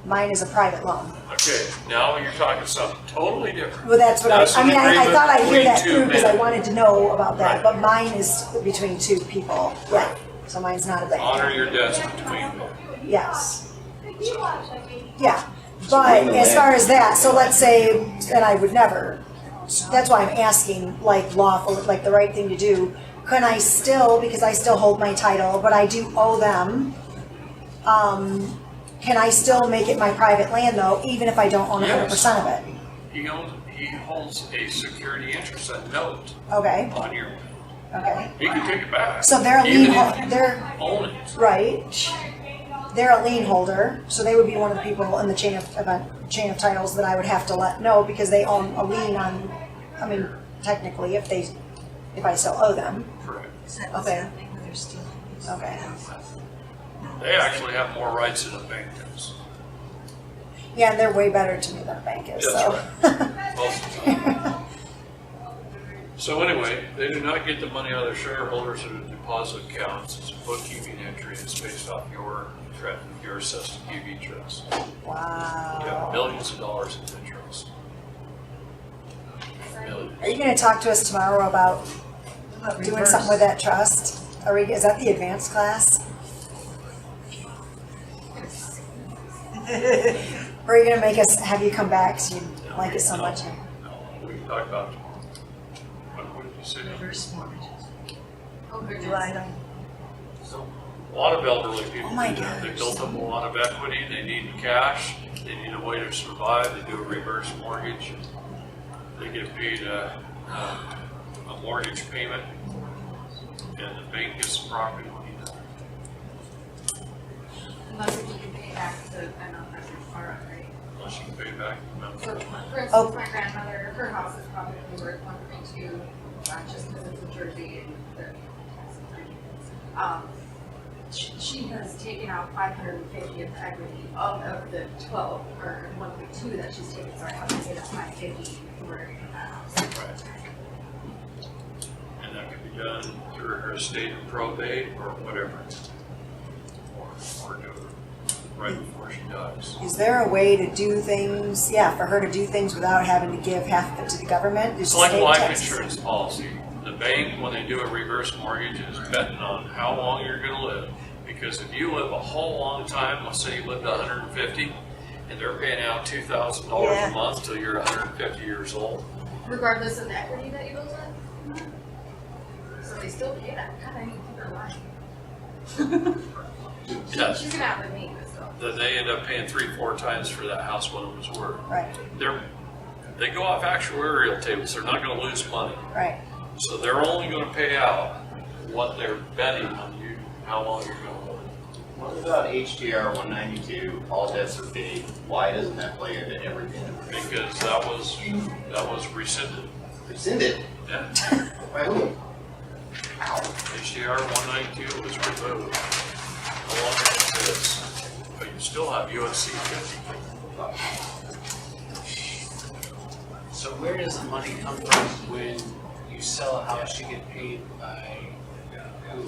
Mine is a private loan. Okay, now you're talking something totally different. Well, that's what That's I an mean, I agreement thought I'd hear that between through two because I men. wanted to know about that, Right. but mine is between two people. Right. So mine's not a bank. Honor your debts between them. Yes. Yeah, but as far as that, so let's say, and I would never, that's why I'm asking, like lawful, like the right thing to do. Can I still, because I still hold my title, but I do owe them, can I still make it my private land though, even if I don't own 100% of it? He holds a security interest, a note Okay, on your Okay, He can take it back. so they're a Even lien, if you they're, own it. right, they're a lien holder, so they would be one of the people in the chain of titles that I would have to let know because they own a lien on, I mean, technically, if I still owe them. Correct. Okay. Okay. They actually have more rights than a bank does. Yeah, and they're way better to me than a bank is, so. That's Most of the time. So anyway, they do not get the money out of their shareholders or the deposit accounts. It's a bookkeeping entry. It's based off your assessed QB trust. You have Wow. millions of dollars in interest. Millions. Are you gonna talk to us tomorrow about doing something with that trust? Is that the advanced class? Or are you gonna have you come back so you like it so much? No, we can talk about it tomorrow. What did you say? Reverse mortgages. Oh, goodness. A lot of elderly people Oh my do that. They gosh. built up a lot of equity, they need cash, they need a way to survive, they do a reverse mortgage. They get paid a mortgage payment, and the bank gets the property. Unless if you can pay back the, I know that's far up, right? Unless you can pay back. For instance, Oh. my grandmother, her house is probably worth 1.2, just because it's in Jersey and she has taken out 550 of the equity of the 12 or 1.2 that she's taken, so I have to pay that 550 for that house. Right. And that can be done through her estate and probate or whatever. Or do it right before she dies. Is there a way to do things, for her to do things without having to give half of it to the government? It's like a life insurance policy. The bank, when they do a reverse mortgage, is betting on how long you're gonna live. Because if you live a whole long time, let's say you lived 150, and they're paying out $2,000 a month till you're 150 years old. Regardless of the equity that you built in? So they still pay that, God, I need to keep her alive. Yes. She's gonna outlive me, but still. Then they end up paying 3-4 times for that house what it was worth. Right, They go off actuarial tables, they're not gonna lose money. right. So they're only gonna pay out what they're betting on you, how long you're gonna live. What about HTR 192, all debts are paid? Why doesn't that play into everything? Because that was rescinded. Rescinded? Yeah. By whom? HDR 192 was removed. No longer exists, but you still have USC 50. So where does the money come from when you sell a house, you get paid by who?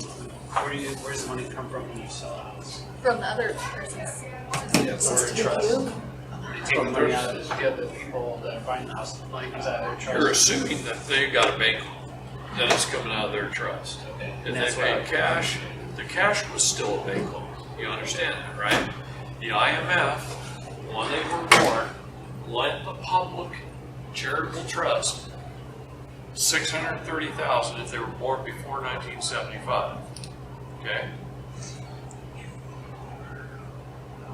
Where's the money come from when you sell a house? From the other person's. Or a trust? They take the money out of the people that are buying the house, the money comes out of their trust. You're assuming that they got a bank loan, then it's coming out of their trust. If And they that's paid what cash, the cash was still a bank loan. You understand that, right? The IMF, when they were born, lent the public charitable trust $630,000 if they were born before 1975. Okay?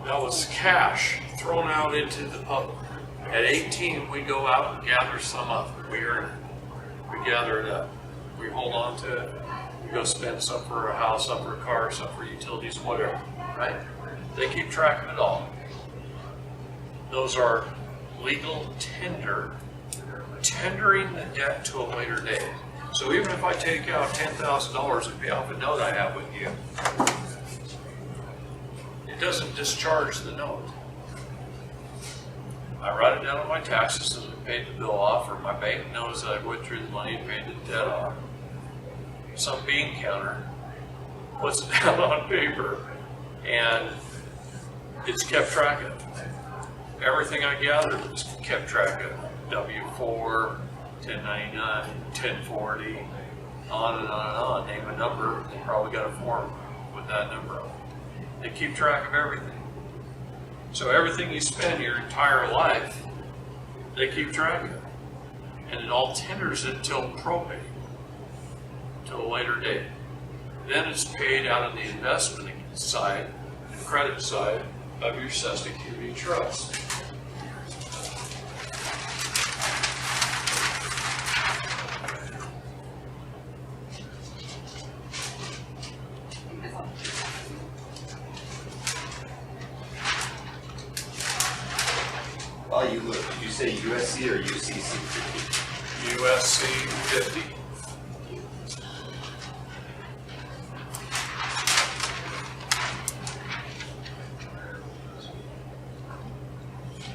That was cash thrown out into the public. At 18, we go out and gather some up. We earn it. We gather it up. We hold on to it. We go spend some for a house, some for a car, some for utilities, whatever, right? They keep track of it all. Those are legal tendering the debt to a later date. So even if I take out $10,000 and pay off a note I have with you, it doesn't discharge the note. I write it down on my taxes and I paid the bill off, or my bank knows that I went through the money and paid the debt off. Some bean counter puts it down on paper and it's kept track of. Everything I gathered is kept track of. W-4, 1099, 1040, on and on and on. Name a number, they probably got a form with that number on it. They keep track of everything. So everything you spend your entire life, they keep track of it. And it all tenders it till probate, till a later date. Then it's paid out of the investment side, the credit side of your Cesta QB trust. While you look, did you say USC or UCC? USC 50.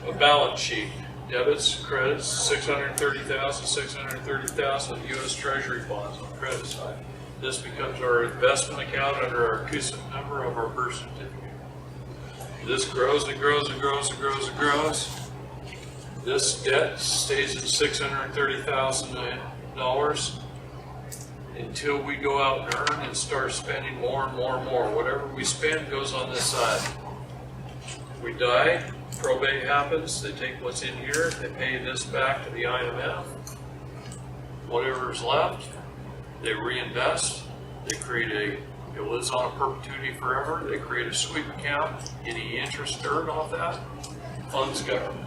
A balance sheet, debits, credits, 630,000, 630,000 US Treasury bonds on the credit side. This becomes our investment account under our CUSIP number of our birth certificate. This grows and grows and grows and grows and grows. This debt stays at $630,000 until we go out and earn and start spending more and more and more. Whatever we spend goes on this side. We die, probate happens, they take what's in here, they pay this back to the IMF. Whatever's left, they reinvest, they create it lives on a perpetuity forever, they create a sweep account, any interest earned off that, funds government.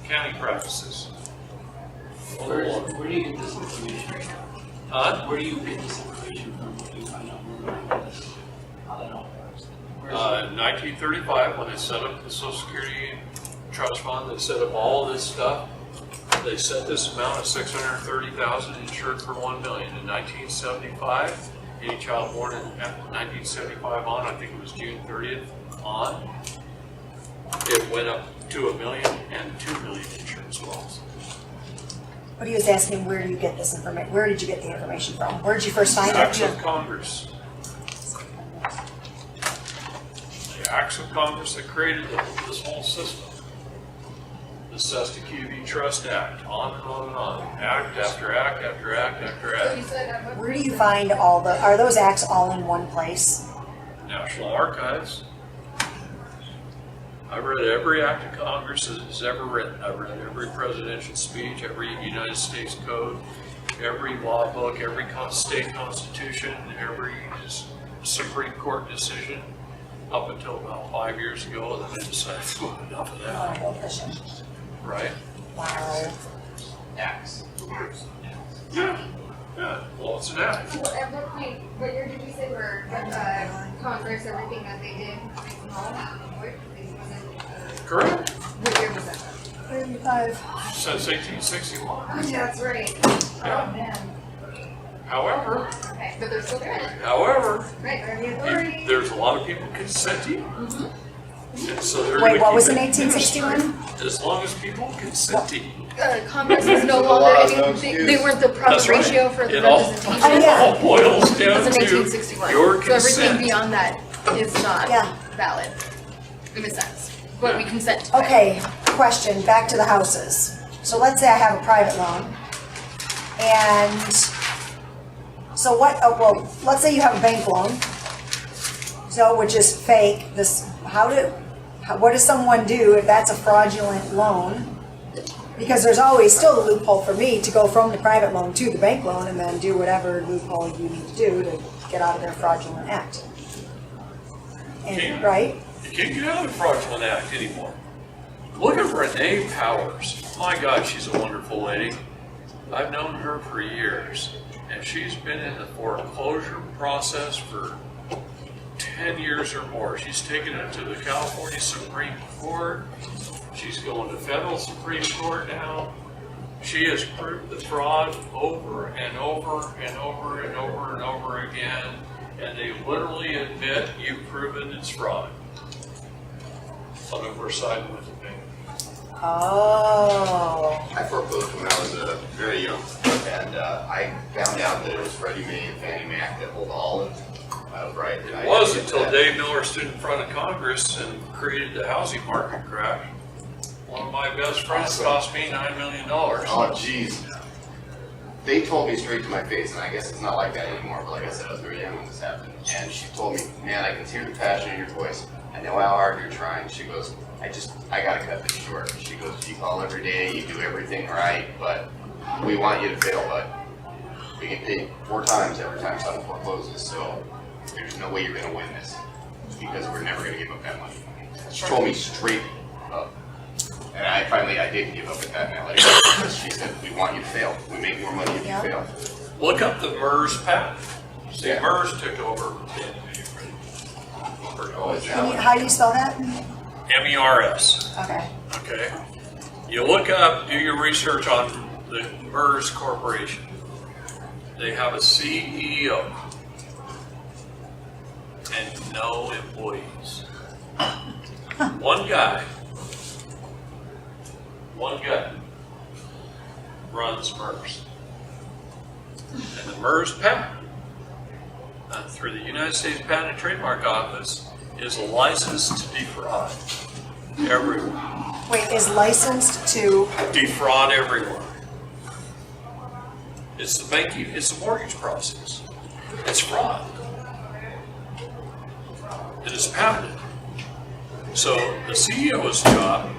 Accounting practices. Where do you get this information? Huh? Where do you get this information from? Where do you find out more about this? How that all works? Where's In 1935, when they set up the Social Security Trust Fund, they set up all of this stuff. They set this amount of 630,000 insured for 1 million. In 1975, any child born in 1975 on, I think it was June 30th on, it went up to 1 million and 2 million insurance loans. What he was asking, where do you get this information? Where did you get the information from? Where did you first find Acts it? of Congress. The acts of Congress that created this whole system. The Cesta QV Trust Act, on and on and on. Act after act after act after act. Where do you find all the, are those acts all in one place? National Archives. I've read every act of Congress that has ever written. I've read every presidential speech, every United States code, every law book, every state constitution, every Supreme Court decision, up until about 5 years ago, and then they decided to do enough of that. Oh, fishing. Right? Wow. Acts. Yeah. Yeah. Well, it's an act. Well, at what point, what year did you say where Congress, everything that they did, makes them all? What Correct. year was that? 35. Since 1861. Oh, yeah, that's right. Yeah. Oh, man. However, Okay, but they're still good. however, Right, they're the authority. there's a lot of people consenting. And so they're Wait, gonna what keep was in it 1861? As long as people consenting. Congress is no The longer, law is no they weren't the proper That's right. ratio for the It all- representation. Oh, yeah. All boils down That's in to 1861. your So everything consent. beyond that is not Yeah. valid, in a sense. But we consent to it. Okay, question, back to the houses. So let's say I have a private loan, and so what, well, let's say you have a bank loan, so which is fake, what does someone do if that's a fraudulent loan? Because there's always still a loophole for me to go from the private loan to the bank loan and then do whatever loophole you need to do to get out of their fraudulent act. And, right? You can't get out of the fraudulent act anymore. Look at Renee Powers. My God, she's a wonderful lady. I've known her for years, and she's been in the foreclosure process for 10 years or more. She's taken it to the California Supreme Court. She's going to federal Supreme Court now. She has proved the fraud over and over and over and over and over again, and they literally admit you've proven it's fraud. So we're siding with the bank. Oh. I foreclosed when I was very young, and I found out that it was Freddie Mae and Fannie Mac that hold all of it. I was right. It was until Dave Miller stood in front of Congress and created the housing market crash. One of my best friends cost me $9 million. Oh, jeez. They told me straight to my face, and I guess it's not like that anymore, but like I said, I was very young when this happened. And she told me, man, I can hear the passion in your voice. I know how hard you're trying. She goes, I gotta cut this short. She goes, you call every day, you do everything right, but we want you to fail, but we get paid 4 times every time someone forecloses, so there's no way you're gonna win this, because we're never gonna give up that money. She told me straight up. And I did give up at that now. Like, because she said, we want you to fail. We make more money if you Yeah. fail. Look up the MERS patent. See, Yeah. MERS took over. Oh, is Can you, that how do you spell that? MERS, Okay. okay? You look up, do your research on the MERS Corporation. They have a CEO and no employees. One guy runs MERS. And the MERS patent, through the United States Patent and Trademark Office, is a license to defraud everyone. Wait, is licensed to, Defraud everyone. It's the banking, it's the mortgage process. It's fraud. It is patented. So the CEO's job,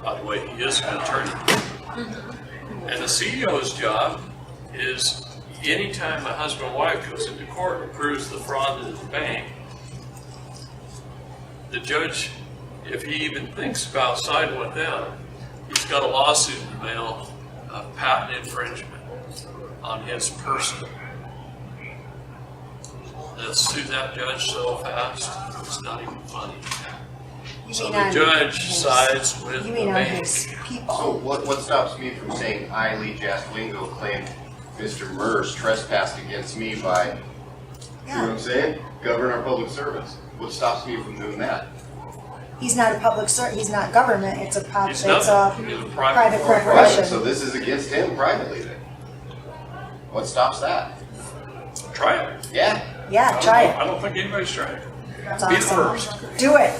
by the way, he is an attorney. And the CEO's job is anytime a husband and wife goes into court and proves the fraud to the bank, the judge, if he even thinks about siding with them, he's got a lawsuit in the mail of patent infringement on his person. They'll sue that judge so fast, it's not even funny. you So mean the on judge his- sides with You the mean on bank. his So people? what stops me from saying I, Lee Jaslingo, claim Mr. MERS trespassed against me by, you know what Yeah, I'm saying? Govern our public servants. What stops me from doing that? he's not a public he's not government, it's a pub, He's it's not, a he's a private corporation. Right, corporation. so this is against him privately then. What stops that? Try it. Yeah, Yeah, try it. I don't think anybody's trying it. That's Be the awesome. first. Do it.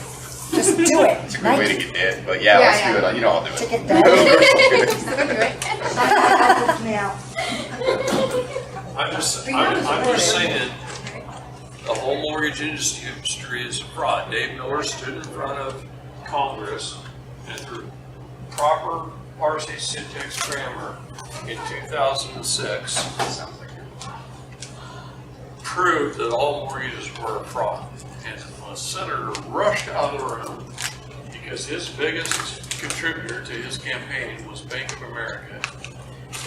Just do it. it's a good way to get dead, but yeah, Yeah, let's yeah. do it. You know, I'll do it. To get dead. I'm just saying, the whole mortgage industry is a fraud. Dave Miller stood in front of Congress and through proper Parsi syntax grammar in 2006 proved that all mortgages were a fraud. And a senator rushed out of the room because his biggest contributor to his campaign was Bank of America.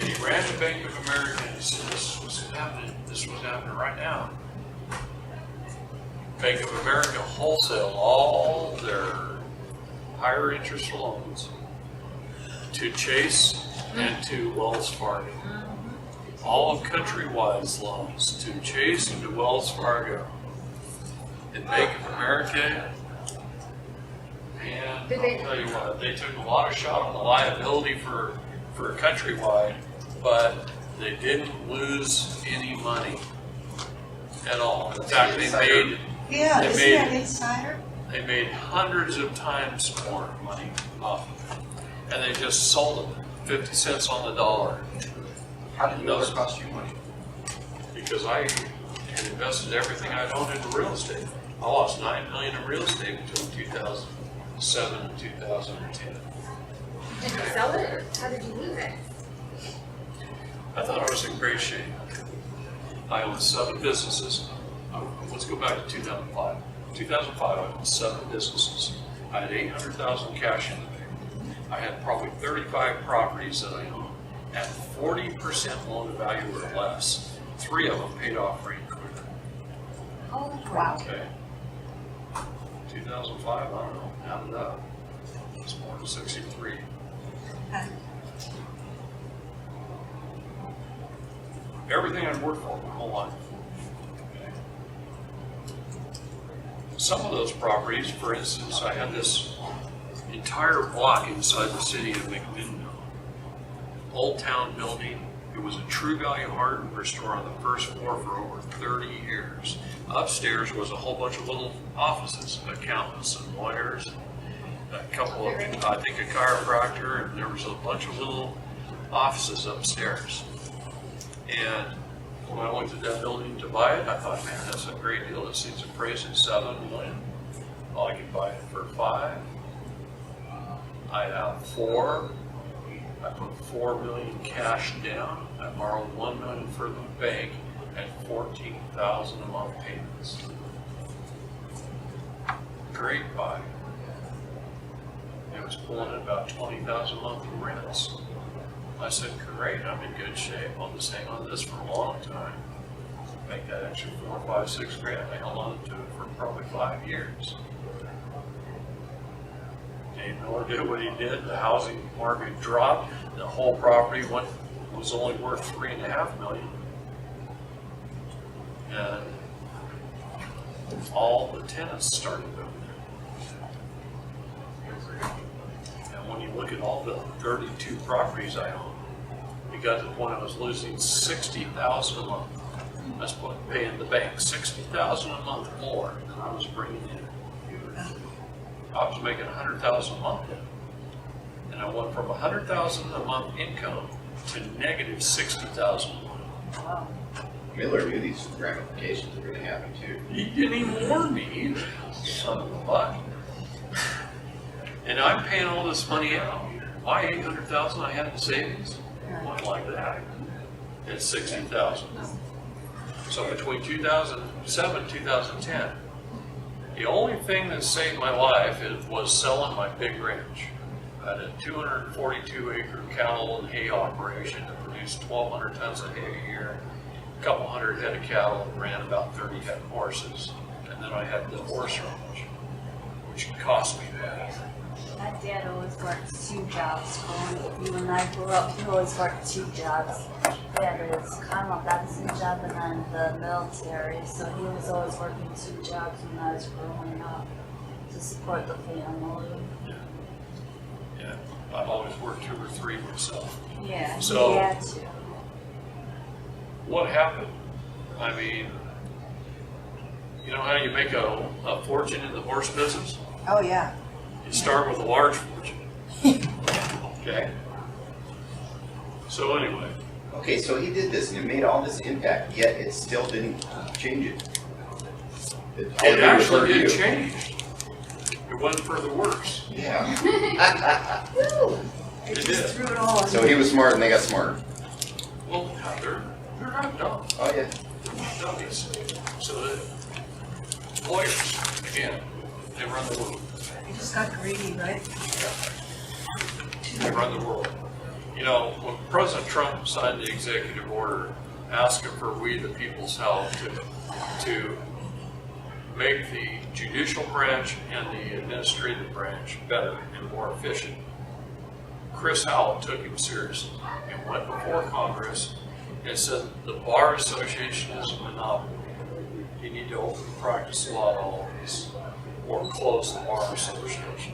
And he ran to Bank of America and he said, this was happening right now. Bank of America wholesale all their higher interest loans to Chase and to Wells Fargo. All of Countrywide's loans to Chase and to Wells Fargo. And Bank of America, man, Did they- I'll tell you what, they took a lot of shot on the liability for Countrywide, but they didn't lose any money at all. In fact, they made Yeah, They isn't made- that insider? they made hundreds of times more money off of it. And they just sold them 50 cents on the dollar. How did you know it cost you money? Because I had invested everything I'd owned into real estate. I lost $9 million in real estate between 2007 and 2010. Did you sell it, or how did you lose it? I thought I was in great shape. I owned 7 businesses. Let's go back to 2005. 2005, I owned 7 businesses. I had $800,000 cash in the bank. I had probably 35 properties that I owned at 40% loan to value or less. 3 of them paid off pretty quick. Wow. Okay. 2005, I don't know, add it up. It's more than 63. Everything I've worked for my whole life. Okay. Some of those properties, for instance, I had this entire block inside the city of McMinnville. Old Town building. It was a True Value hardware store on the first floor for over 30 years. Upstairs was a whole bunch of little offices, accountants and lawyers, a couple of, I think a chiropractor, and there was a bunch of little offices upstairs. And when I looked at that building to buy it, I thought, man, that's a great deal. This thing's appraised at $7 million. Well, I could buy it for $5 million. I have 4. I put $4 million cash down. I borrowed $1 million for the bank at $14,000 a month payments. Great buy. It was pulling at about $20,000 a month in rents. I said, great, I'm in good shape. I'll just hang on to this for a long time. make that extra 4, 5, 6 grand. I held on to it for probably 5 years. Dave Miller did what he did. The housing market dropped. The whole property was only worth $3.5 million. And all the tenants started moving. And when you look at all the 32 properties I own, it got to the point I was losing $60,000 a month. That's what paying the bank $60,000 a month more than I was bringing in. I was making $100,000 a month, and I went from $100,000 a month income to negative $60,000 a month. Miller knew these ramifications were gonna happen too. He didn't even warn me either, son of a buck. And I'm paying all this money out. My $800,000 I had in savings, went like that. It's $60,000. So between 2007 and 2010, the only thing that saved my life was selling my big ranch. I had a 242-acre cattle and hay operation that produced 1,200 tons of hay a year, a couple hundred head of cattle, and ran about 30 head of horses. And then I had the horse ranch, which cost me money. My dad always worked 2 jobs. When I grew up, he always worked 2 jobs. He had his Carmel Baptist job and then the military, so he was always working 2 jobs when I was growing up to support the family. Yeah, I've always worked 2 or 3 myself. Yeah, So- he had to. What happened? I mean, you know how you make a fortune in the horse business? Oh, yeah. You start with a large fortune. Okay? So anyway, Okay, so he did this and it made all this impact, yet it still didn't change it. it actually did change. It went for the worse. Yeah. It did. Threw it all So he was smart and they got smarter. Well, they're not dumb. Oh, yeah. Dummies. So the lawyers, again, they run the world. You just got greedy, right? They run the world. You know, when President Trump signed the executive order asking for we the people's help to make the judicial branch and the administrative branch better and more efficient, Chris Howell took him seriously and went before Congress and said the Bar Association is a monopoly. You need to open practice law to all of this or close the Bar Association.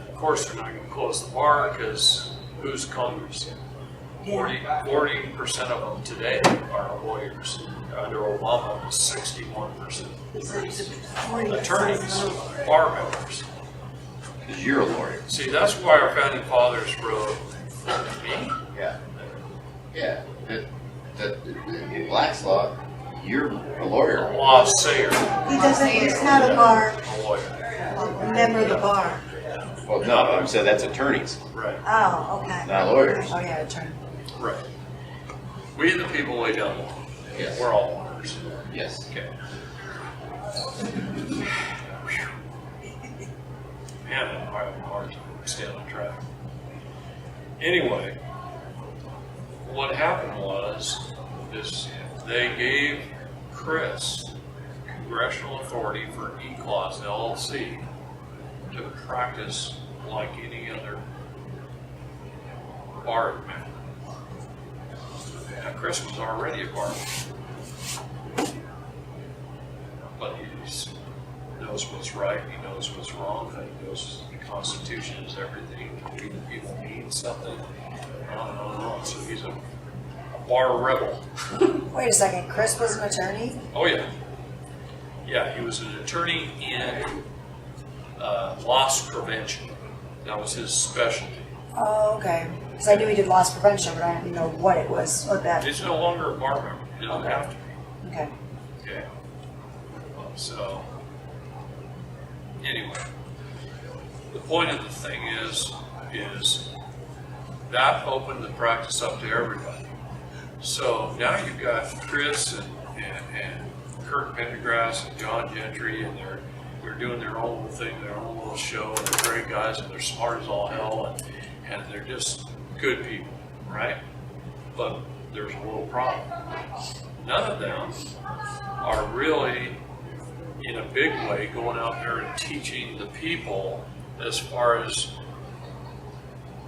Of course, they're not going to close the bar because who's Congress? 40% of them today are lawyers. Under Obama, it was 61%. Attorneys, bar members. Because you're a lawyer. See, that's why our founding fathers wrote me. Yeah. Yeah. In Black's law, you're a lawyer. A law sayer, He doesn't, he's not a bar, a lawyer. a member of the bar. Well, no, I'm saying that's attorneys, Right, Oh, okay. not lawyers. Oh, yeah, attorney. right. We the people lay down the law. Yes. We're all lawyers. Yes. Okay. Man, I'm hard to stay on track. Anyway, what happened is they gave Chris congressional authority for E-Clause LLC to practice like any other bar member. Now, Chris was already a bar member, but he knows what's right, he knows what's wrong, he knows the Constitution is everything, we the people mean something, on. So he's a bar rebel. Wait a second, Chris was an attorney? Oh, yeah. Yeah, he was an attorney in loss prevention. That was his specialty. Oh, okay. Because I knew he did loss prevention, but I didn't know what it was, what that, He's no longer a bar member. He doesn't have to be. okay. Okay. So, anyway, the point of the thing is that opened the practice up to everybody. So now you've got Chris and Kirk Pendergrass and John Gentry, and they're doing their own little thing, their own little show, and they're great guys, and they're smart as all hell, and they're just good people, right? But there's a little problem. None of them are really, in a big way, going out there and teaching the people as far as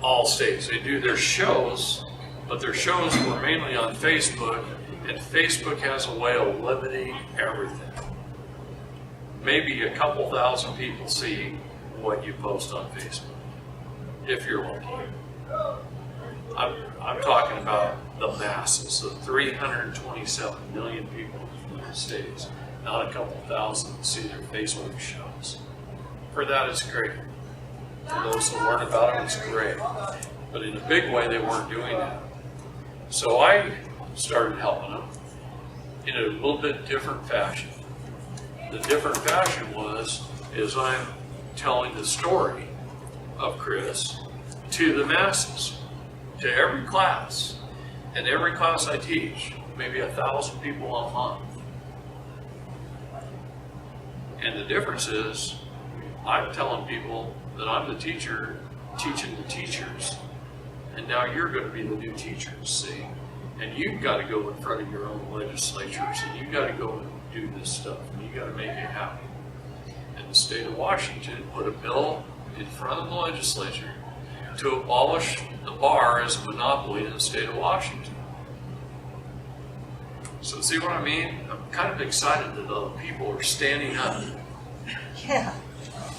all states. They do their shows, but their shows were mainly on Facebook, and Facebook has a way of limiting everything. Maybe a couple thousand people see what you post on Facebook, if you're lucky. I'm talking about the masses, the 327 million people in the United States, not a couple thousand that see their Facebook shows. For that, it's great. For those who learn about it, it's great. But in a big way, they weren't doing that. So I started helping them in a little bit different fashion. The different fashion is I'm telling the story of Chris to the masses, to every class. And every class I teach, maybe 1,000 people a month. And the difference is, I'm telling people that I'm the teacher teaching the teachers. And now you're going to be the new teachers, see? And you've got to go in front of your own legislatures, and you've got to go and do this stuff, and you've got to make it happen. And the state of Washington put a bill in front of the legislature to abolish the bar as a monopoly in the state of Washington. So see what I mean? I'm kind of excited that other people are standing up Yeah.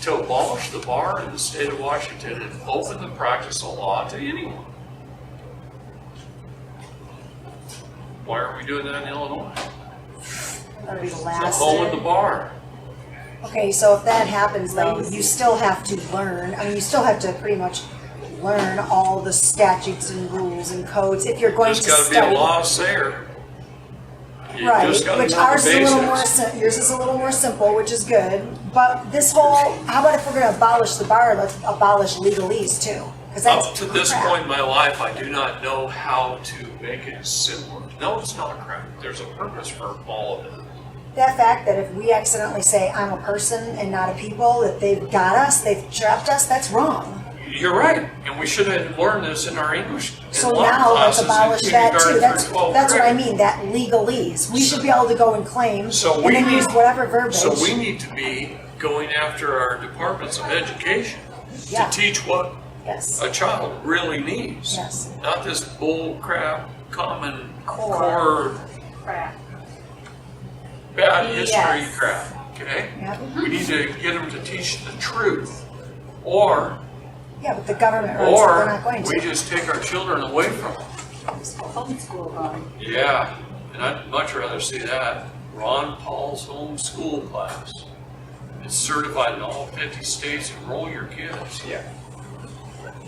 to abolish the bar in the state of Washington and open the practice of law to anyone. Why aren't we doing that in Illinois? That'll be the The last. home of the bar. Okay, so if that happens though, you still have to learn, I mean, you still have to pretty much learn all the statutes and rules and codes if you're going to There's got to study. be a law sayer. You Right, just gotta which know ours the is a little more, basics. yours is a little more simple, which is good. But this whole, how about if we're gonna abolish the bar, let's abolish legalese too? 'Cause that's Up to this crap. point in my life, I do not know how to make it simpler. No, it's not crap. There's a purpose for all of it. That fact that if we accidentally say, I'm a person and not a people, that they've got us, they've trapped us, that's wrong. You're right, and we should have learned this in our English and So law now let's classes in abolish that too. kindergarten That's, through 12th that's what I grade. mean, that legalese. We should be able to go and claim So and we then need- use whatever verbiage. So we need to be going after our departments of education Yeah. to teach what Yes, a child really needs. yes. Not this bull crap, common Core. core Crap. bad history Yes. crap, okay? Yeah. We need to get them to teach the truth. Or Yeah, but the government writes that they're not going we to. just take our children away from them. Homeschool them. Yeah, and I'd much rather see that. Ron Paul's homeschool class. It's certified in all 50 states. Enroll your kids. Yeah.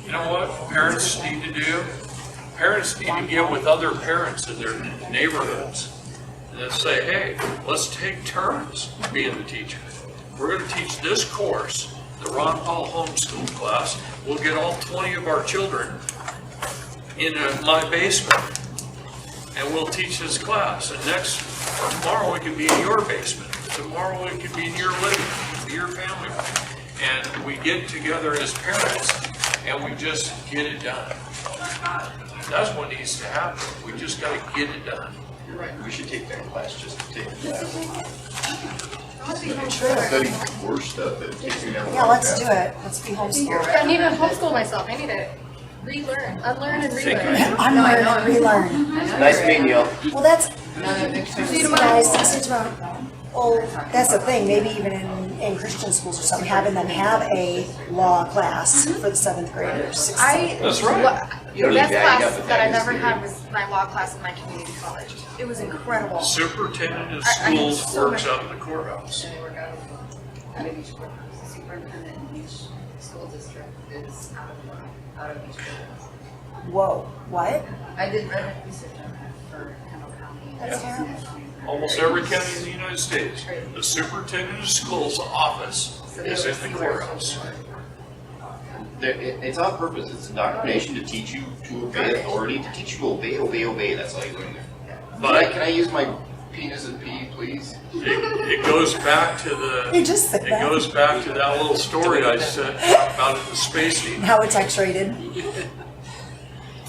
You know what parents need to do? Parents need to get with other parents in their neighborhoods and then say, hey, let's take turns being the teacher. We're going to teach this course, the Ron Paul homeschool class. We'll get all 20 of our children in my basement and we'll teach this class. And tomorrow it could be in your basement. Tomorrow it could be in your living room, your family room. And we get together as parents and we just get it done. That's what needs to happen. We just got to get it done. You're right. We should take that class just to take the class. Sure. Study worse stuff that takes me never. Yeah, let's do it. Let's be homeschooled. I need to homeschool myself. I need to relearn, unlearn and Think relearn. Unlearn and relearn. Nice meeting you. Well, that's, See you tomorrow. guys, see you tomorrow. Well, that's the thing, maybe even in Christian schools or something, having them have a law class for the 7th graders, 6th, 7th. That's right. The Really best bad, you class got the that I've bad ever history. had was my law class in my community college. It was incredible. Superintendent of I had schools so works much- out of the courthouse. They work out of each superintendent in each school district is out of each courthouse. Whoa, what? I did research on that for Kendall County. That's terrible. Almost every county in the United States, the superintendent of schools office is in the courthouse. It's on purpose. It's indoctrination to teach you to obey authority, to teach you to obey. That's all you learn there. But Can I use my penis and pee, please? it goes back to You just said it that. goes back to that little story I said about at the Spacey. How it's X-rated.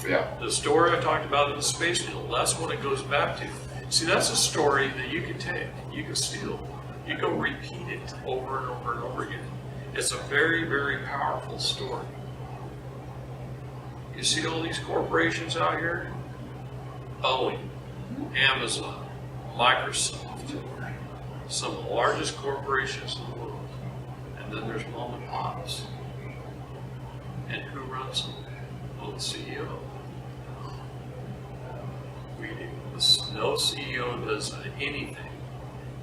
Yeah. The story I talked about in the Space Needle, that's what it goes back to. See, that's a story that you can take, you can steal, you can repeat it over and over and over again. It's a very, very powerful story. You see all these corporations out here? Boeing, Amazon, Microsoft, some of the largest corporations in the world. And then there's mom and pops. And who runs them? Well, the CEO. No CEO does anything.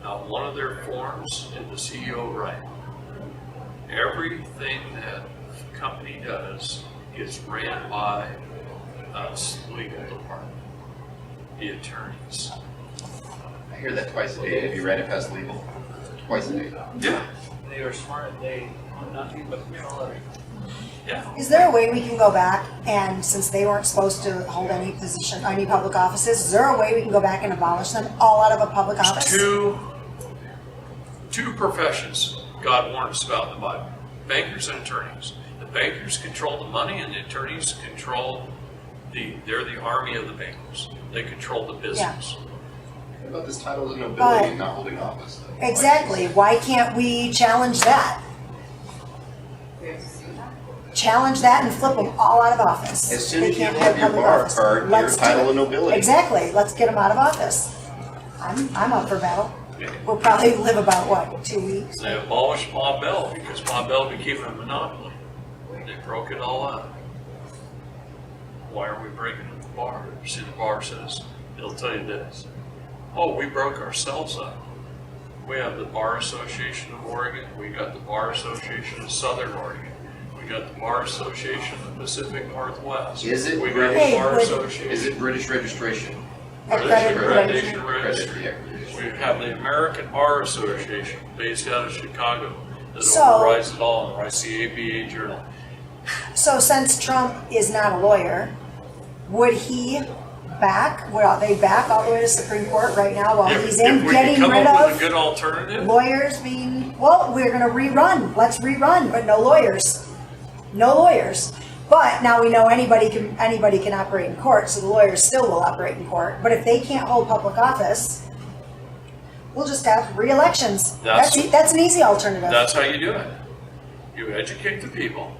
Not one of their forms did the CEO write. Everything that the company does is ran by us, legal department, the attorneys. I hear that twice a day. Have you read it past legal? Twice a day. Yeah. They are smart, they want nothing but control everything. Yeah. Is there a way we can go back and, since they weren't supposed to hold any position, any public offices, is there a way we can go back and abolish them all out of a public office? Two professions God warned us about in the Bible: bankers and attorneys. The bankers control the money, and the attorneys control they're the army of the bankers. They control the business. What about this title of nobility and not holding office? Though? Exactly. Why can't we challenge that? We have to see that. Challenge that and flip them all out of office. As soon They as you can't have your public bar office. card, your Let's do title it. of nobility. Exactly. Let's get them out of office. I'm up for battle. We'll probably live about, what, 2 weeks? They abolished Ma Bell because Ma Bell became a monopoly. They broke it all up. Why are we breaking up the bar? See, the bar says, they'll tell you this. Oh, we broke ourselves up. We have the Bar Association of Oregon. We got the Bar Association of Southern Oregon. We got the Bar Association of Pacific Northwest. Is it We got British? the Bar Hey, Association. Is it British registration? Accreditation Accredited, Registry. yeah. We have the American Bar Association based out of Chicago that So- overrides it all and writes the ABA Journal. So since Trump is not a lawyer, would he would they back all the way to Supreme Court right now while he's in, If we getting can come rid up with a of good alternative, lawyers being, well, we're gonna rerun, let's rerun, but no lawyers. No lawyers. But now we know anybody can operate in court, so the lawyers still will operate in court. But if they can't hold public office, we'll just have re-elections. That's an easy alternative. that's how you do it. You educate the people,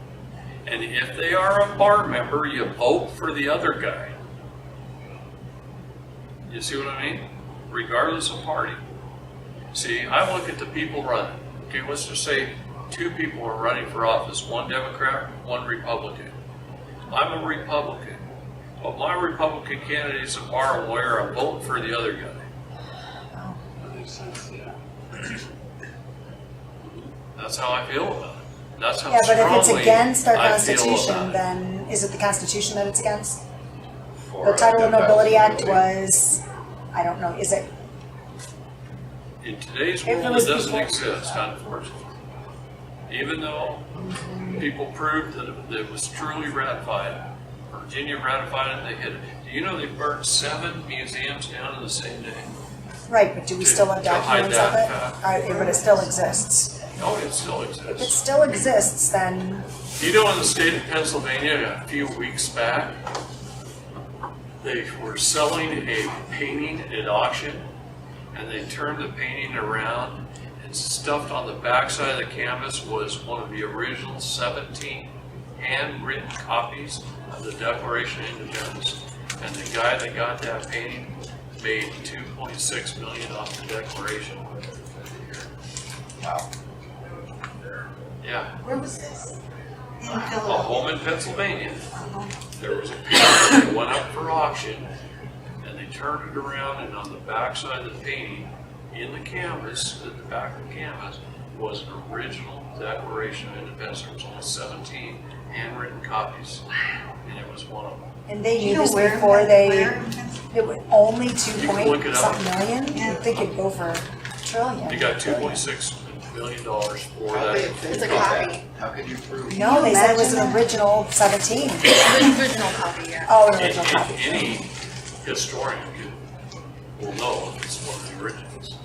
and if they are a bar member, you vote for the other guy. You see what I mean? Regardless of party. See, I look at the people running. Okay, let's just say two people are running for office, one Democrat, one Republican. I'm a Republican. But my Republican candidate is a bar lawyer, I'm voting for the other guy. That makes sense, yeah. That's how I feel about it. That's how Yeah, but if it's strongly against our I feel Constitution, about it. then is it the Constitution that it's against? For The Title of Nobility Act nobility. was, I don't know, is it? In today's If it world, was it doesn't before- exist, unfortunately. Even though people proved that it was truly ratified, Virginia ratified it, they hit it. Do you know they burned 7 museums down in the same day? Right, but do we still have To hide documents of it? that But it still exists. Oh, it still If it exists. still exists, then, You know, in the state of Pennsylvania, a few weeks back, they were selling a painting at auction, and they turned the painting around, and stuffed on the backside of the canvas was one of the original 17 handwritten copies of the Declaration of Independence. And the guy that got that painting made $2.6 million off the Declaration. Wow. Yeah. where was this? In A Philadelphia. home in Pennsylvania. There was a painting that went up for auction, and they turned it around, and on the backside of the painting, in the canvas, at the back of the canvas, was an original Declaration of Independence. There was only 17 handwritten copies, and it was one of them. And they Do you knew know this where? before they, Where? it was only can 2 look point it up. something million? Yeah. You'd think it'd go for a trillion. They got $2.6 million for How that. could It's a you copy. that? How could you prove? No, they said it was an Imagine that. original 17. The original copy, yeah. Oh, an original copy. Any historian will know if it's one of the originals.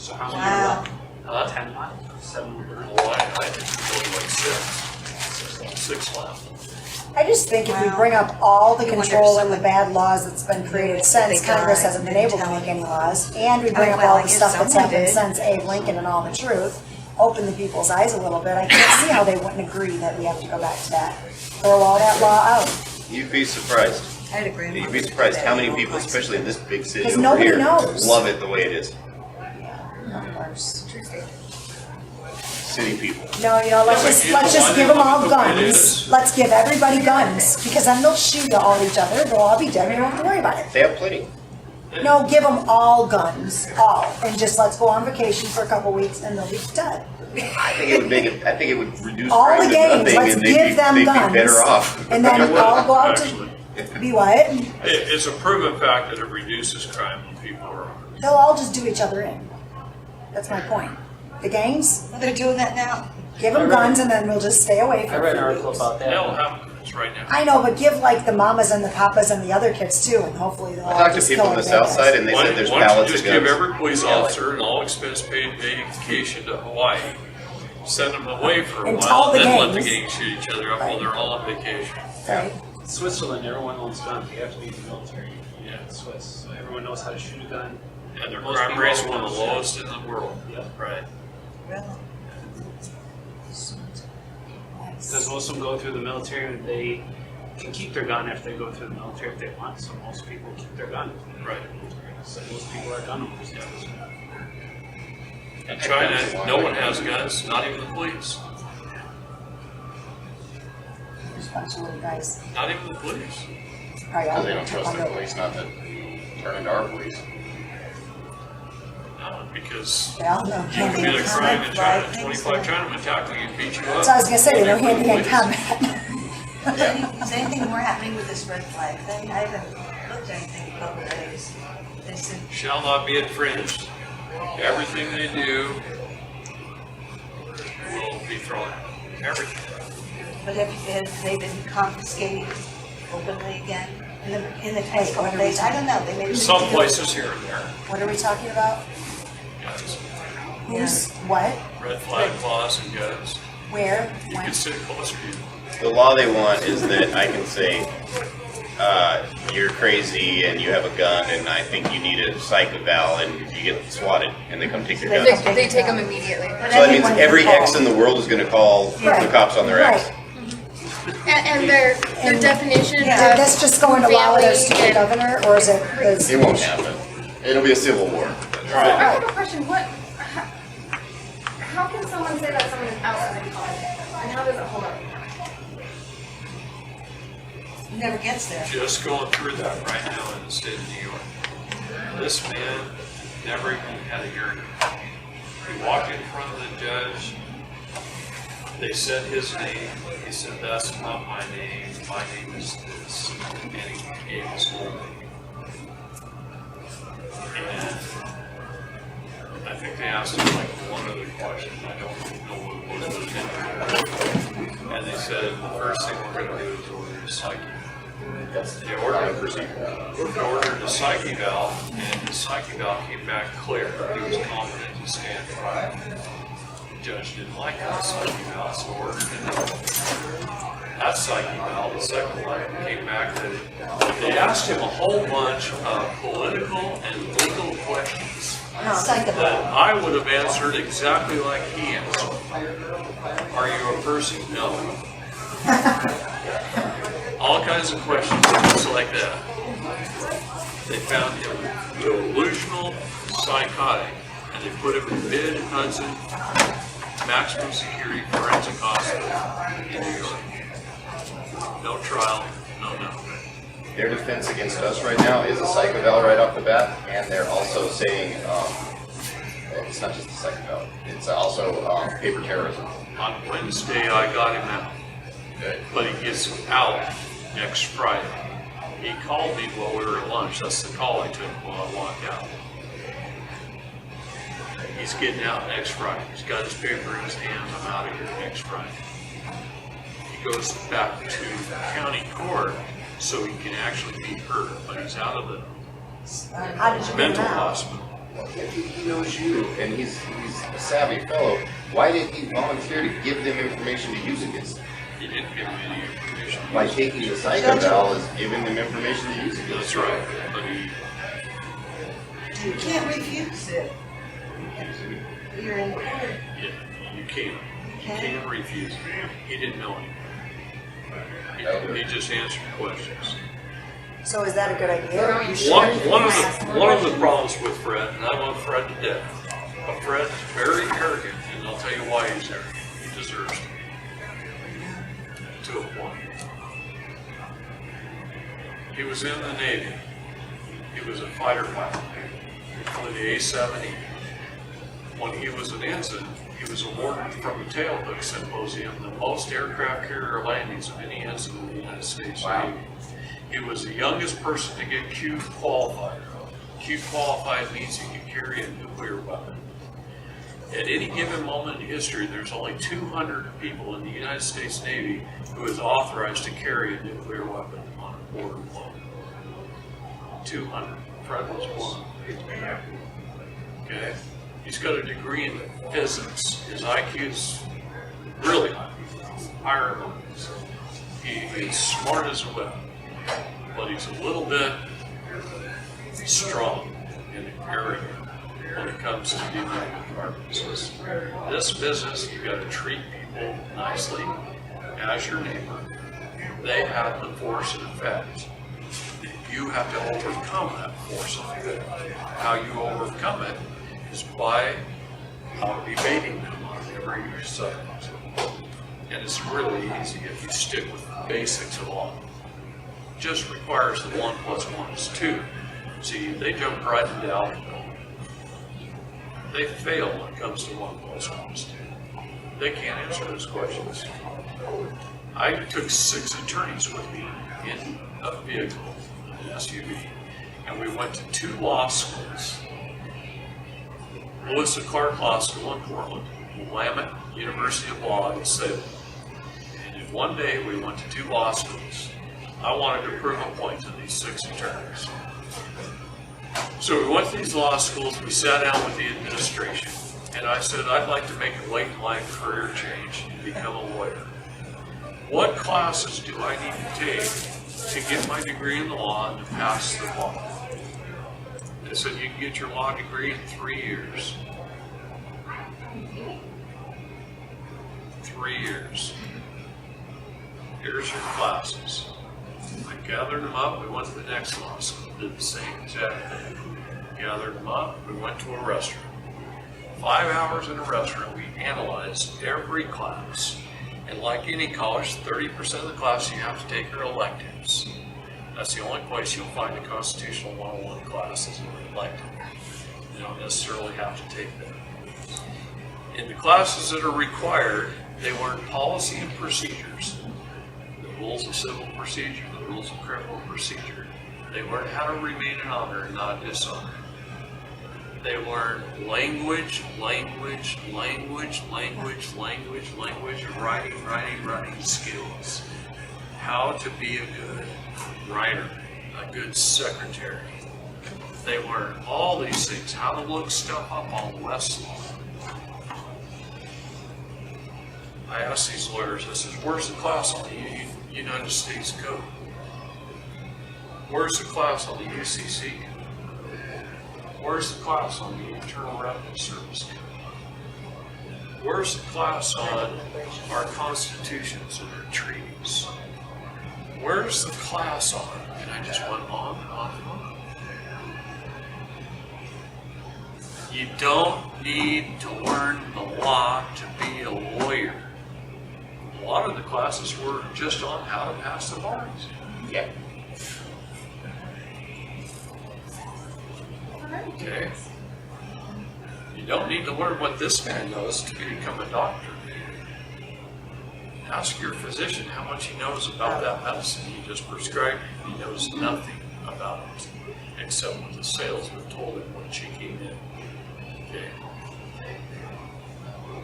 So how many Wow. are left? Huh? 10 left? 7 were burned? Well, I think it's only like 6. 6 left. I just think if we bring up all the You wonder if control and the someone- bad laws that's been created since they Congress died hasn't been and able to tell make them. any laws, and we bring Oh, up well, all I the guess stuff that's someone happened did. since Abe Lincoln and all the truth, open the people's eyes a little bit, I can't see how they wouldn't agree that we have to go back to that. Throw all that law out. You'd be surprised. I had a grandmother. You'd be surprised how many that people, likes especially in this big city 'Cause over nobody here, knows. love it the way it is. Of course. City people. No, you know, let's Yeah, but just, you let's know just why give they them want all it the way it guns. is? Let's give everybody guns, because then they'll shoot all each other, they'll all be dead, we don't have to worry about it. They have plenty. No, give them all guns, all, and just let's go on vacation for a couple weeks and they'll be dead. I think it would make it, I think it would reduce All crime the to gangs, nothing let's and give them they'd be guns. better off. And then It would, all go out to, actually. be what? It's a proven fact that it reduces crime when people are armed. They'll all just do each other in. That's my point. The gangs, Well, they're doing that now. give them guns and then we'll just stay away I from read an it. article about They all that. have guns right now. I know, but give like the mamas and the papas and the other kids too, and hopefully they'll I all talked to just people kill on the the south side and they Why said there's why don't you pallets of just give guns. every police officer an all expense paid vacation to Hawaii? Send them away for a And while, tell the then let the gangs. gangs shoot each other up while they're all on vacation. Right? Switzerland, everyone owns guns. You have to be in the military. Yeah. It's Swiss, so everyone knows how to shoot a gun. And their Most crime people rate's own one of the guns. lowest in the world. Yep. Right. Because most of them go through the military and they can keep their gun after they go through the military if they want. So most people keep their gun. Right. So most people are gun owners. In China, no one has guns, not even the police. There's a bunch of little guys. Not even the police. Probably all Because they don't took trust on their the- police not to turn into our police. Because They all know you hand commit a hand crime in combat. China, 25 Chinamen tackle you and beat you up. So I was gonna say, they know hand to hand Police. combat. Is anything more happening with this red flag thing? I haven't looked at anything publicly. They said, Shall not be infringed. Everything they do will be thrown out. Everything. but have they been confiscating openly again in the Hey, past couple what of are we days? I don't know. They may be. Some places here and there, What are we talking about? guys. Who's, what, Red flag laws and guns. where, You when? can sit closer to you. The law they want is that I can say, you're crazy and you have a gun and I think you need a psych eval and you get swatted and they come take your gun. They take them immediately. But So that means anyone every can ex call. in the world is gonna call the Right. cops on their ex. Right. And their And definition Did of this just go into law with our stupid family and- governor, or is it, is? It won't happen. It'll be a civil war. So I have a question, how can someone say that someone is outside of college? And how does it hold up? Never gets there. Just going through that right now in the state of New York. This man never even had a hearing. He walked in front of the judge. They said his name. He said, "That's not my name. My name is this." And he gave his whole name. And I think they asked him like one other question. I don't know what it was. And they said, "The first thing we're going to do is order a psych." They ordered a psych eval, and the psych eval came back clear. He was competent to stand trial. The judge didn't like that psych eval, so ordered another. That psych eval, the second one, came back that they asked him a whole bunch of political and legal questions that I would have answered exactly like he answered. Are you a person? No. All kinds of questions just like that. They found him delusional, psychotic, and they put him in Mid-Hudson maximum security forensic hospital in New York. No trial, no nothing. Their defense against us right now is a psych eval right off the bat, and they're also saying, it's not just a psych eval, it's also paper terrorism. On Wednesday, I got him out, but he gets out next Friday. He called me while we were at lunch. That's the call I took while I walked out. He's getting out next Friday. He's got his paper in his hand. I'm out of here next Friday. He goes back to county court so he can actually be heard, but he's out of the How did you get mental him out? hospital. If he knows you, and he's a savvy fellow, why did he volunteer to give them information to use against him? He didn't give me any information. information. By taking the psych eval is giving them information to use against. That's right, but he, You can't refuse it. You're in court. you can't. You Okay. can't refuse it. He didn't know anything. He just answered questions. So is that a good idea? You should. One of the problems with Fred, and I love Fred to death, but Fred is very arrogant, and I'll tell you why he's arrogant. He deserves to a point. He was in the Navy. He was a fighter pilot for the A-70. When he was an ensign, he was awarded from the Tailhook Symposium the most aircraft carrier landings of any ensign in the United States Navy. He was the youngest person to get Q qualified. Q qualified means he can carry a nuclear weapon. At any given moment in history, there's only 200 people in the United States Navy who is authorized to carry a nuclear weapon on a border float. 200. Fred was one. Okay? He's got a degree in physics. His IQ's really high, higher than his. He's smart as a whip, but he's a little bit strong and arrogant when it comes to dealing with our business. This business, you got to treat people nicely as your neighbor. They have the force and effect. You have to overcome that force and effect. How you overcome it is by debating them on every subject. And it's really easy if you stick with the basics of law. Just requires that 1 + 1 is 2. See, they jump right into algebra. They fail when it comes to 1 + 1 is 2. They can't answer those questions. I took 6 attorneys with me in a vehicle, an SUV, and we went to 2 law schools. Lewis and Clark Law School in Portland, Willamette University of Law in Salem. And in one day, we went to 2 law schools. I wanted to prove a point to these 6 attorneys. So we went to these law schools, we sat down with the administration, and I said, I'd like to make a late in life career change and become a lawyer. What classes do I need to take to get my degree in the law and to pass the bar? They said, you can get your law degree in 3 years. 3 years. Here's your classes. I gathered them up, we went to the next law school, did the same exact thing. Gathered them up, we went to a restaurant. 5 hours in a restaurant, we analyzed every class. And like any college, 30% of the class you have to take are electives. That's the only place you'll find a Constitutional 101 class is an elective. You don't necessarily have to take that. In the classes that are required, they learn policy and procedures. The rules of civil procedure, the rules of criminal procedure. They learn how to remain in honor and not dishonor. They learn language, language, language, language, language, language, writing skills. How to be a good writer, a good secretary. They learn all these things, how to look stuff up on Westlaw. I asked these lawyers, I said, where's the class on the United States Code? Where's the class on the UCC? Where's the class on the Internal Revenue Service Code? Where's the class on our constitutions and our treaties? Where's the class on? And I just went on and on and on. You don't need to learn the law to be a lawyer. A lot of the classes were just on how to pass the bar exam. Yeah. Okay? You don't need to learn what this man knows to become a doctor. Ask your physician how much he knows about that medicine he just prescribed. He knows nothing about it, except what the salesman told him when she came in. Okay?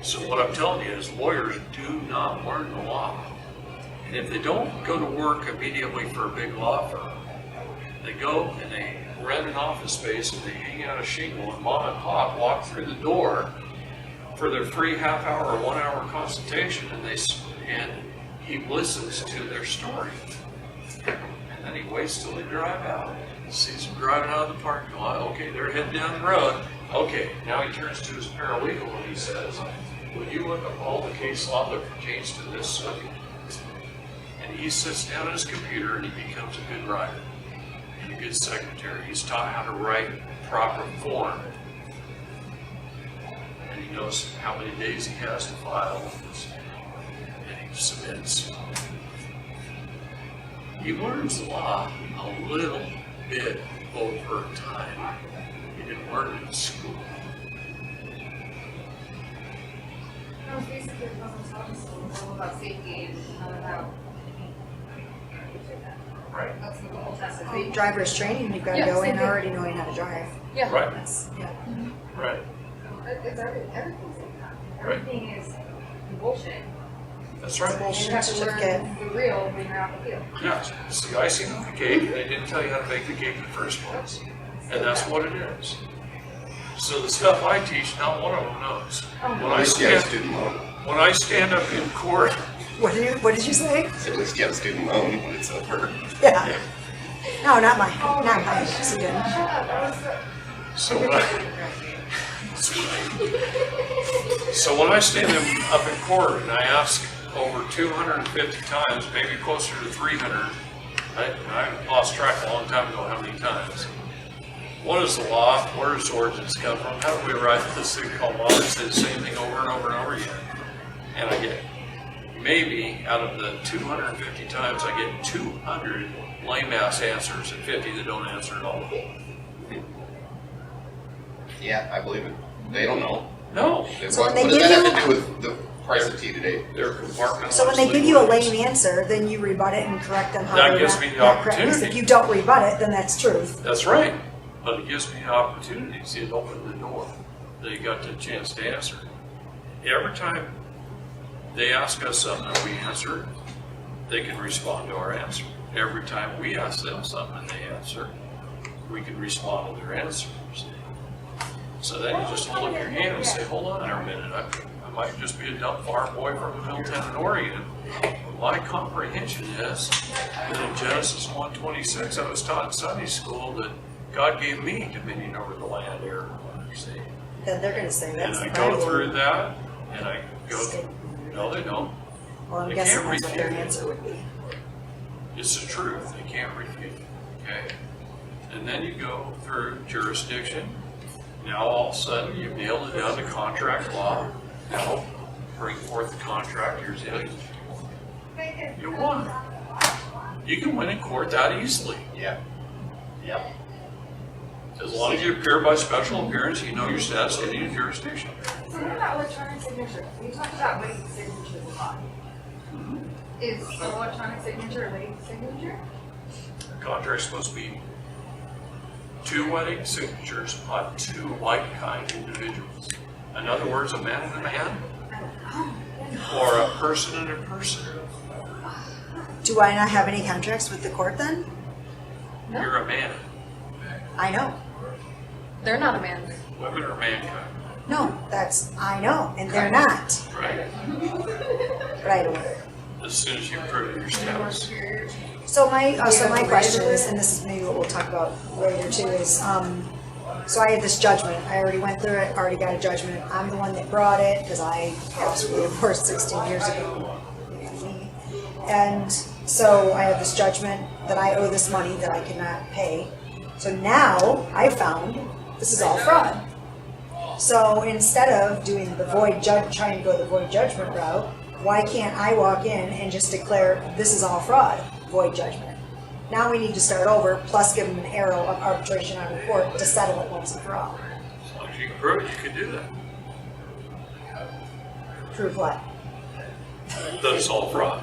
So what I'm telling you is lawyers do not learn the law. And if they don't go to work immediately for a big law firm, they go and they rent an office space and they hang out a shingle, and mom and pop walk through the door for their free half-hour or 1 hour consultation, and he listens to their story. And then he waits till they drive out. Sees them driving out of the parking lot. Okay, they're heading down the road. Okay, now he turns to his paralegal and he says, will you look up all the case law that pertains to this subject? And he sits down at his computer and he becomes a good writer and a good secretary. He's taught how to write proper form. And he knows how many days he has to file. And he submits. He learns the law a little bit over time. He didn't learn it in school. No, it's basically a public health school, it's all about safety and not about. Right. That's the whole test. Driver's training, you've got to Yeah, go in same thing. already knowing how to drive. Yeah. Right, That's, yeah. right, It's everything's like that. Right. Everything is bullshit. that's It's a right. And you bullshit have to certificate. learn the real when you're out in the field. Yeah, it's the icing on the cake, and they didn't tell you how to make the cake in the first place. And that's what it is. So the stuff I teach, not one of them knows. When At I least you have a stand, student loan. when I stand up in court, What did you say? At least you have a student loan when it's over. Yeah. No, not mine. Not mine. She didn't. so when I stand up in court and I ask over 250 times, maybe closer to 300, I lost track a long time ago how many times. What is the law? Where does origins come from? How do we write this thing called law that says the same thing over and over and over again? And I get, maybe out of the 250 times, I get 200 lame-ass answers and 50 that don't answer at all. Yeah, I believe it. They don't know. No, So What when they does give that you- have to do with the price of tea today? they're compartmentalized. So when they give you a legal lame answer, then you rebut it and correct them how That they're gives not- me the not correct. opportunity. If you don't rebut it, then that's truth. That's right, but it gives me an opportunity, see, it opened the door, they got the chance to answer. Every time they ask us something and we answer it, they can respond to our answer. Every time we ask them something and they answer, we can respond to their answers. So then you just hold up your hand and say, hold on there a minute, I might just be a dumb farm boy from a little town in Oregon. My comprehension is that in Genesis 1:26, I was taught in Sunday school that God gave me dominion over the land, air, and water, sea. Then they're going to say And that's I the go Bible. through that, and I go, no, they don't. Well, I'm They guessing can't that's what their refute it. answer would be. It's the truth, they can't refute it, okay? And then you go through jurisdiction. Now all of a sudden, you've nailed it down to contract law. Now, bring forth the contract, here's the you won. You can win in court that easily. Yeah. Yep. As long as you appear by special appearance, you know your status in your jurisdiction. So what about electronic signature? We talked about wedding signatures a lot. Is an electronic signature a wedding signature? The contract's supposed to be two wedding signatures on two like-kind individuals. In other words, a man and a man, or a person and a person. Do I not have any contracts with the court then? You're a man. I know. They're not a man. Women are mankind, No, I know, and they're not. right? Right away. As soon as you prove your status. So my question is, and this is maybe what we'll talk about later too, is, so I had this judgment. I already went through it, already got a judgment. I'm the one that brought it because I asked for the divorce 16 years ago. And so I have this judgment that I owe this money that I cannot pay. So now I found this is all fraud. So instead of doing the trying to go the void judgment route, why can't I walk in and just declare this is all fraud, void judgment? Now we need to start over, plus give them an arrow of arbitration on the court to settle it once and for all. As long as you can prove it, you can do that. Prove what? That it's all fraud.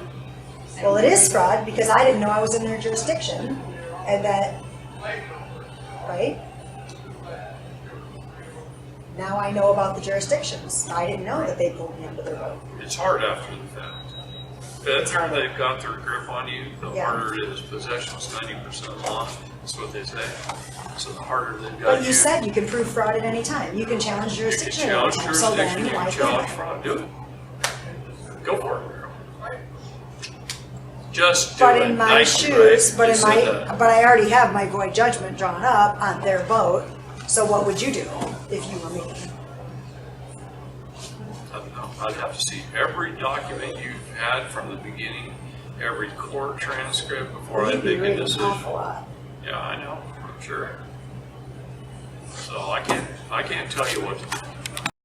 Well, it is fraud because I didn't know I was in their jurisdiction and that, right? Now I know about the jurisdictions. I didn't know that they pulled me under their boat. It's hard after the fact. The better they've got their grip on you, the Yeah. harder it is. Possession's 90% of the law. That's what they say. So the harder they've got But you said you can prove fraud at any time. You can challenge you can jurisdiction at any challenge time. So jurisdiction, then you why can challenge can't I? fraud. Do it. Go for it. just do But it in my nicely, right? shoes, but You in said my, that. but I already have my void judgment drawn up on their vote. So what would you do if you were me? I don't know. I'd have to see every document you've had from the beginning, every court transcript before I You'd be make a reading an decision. awful lot. Yeah, I know, I'm sure. So I can't tell you what to do.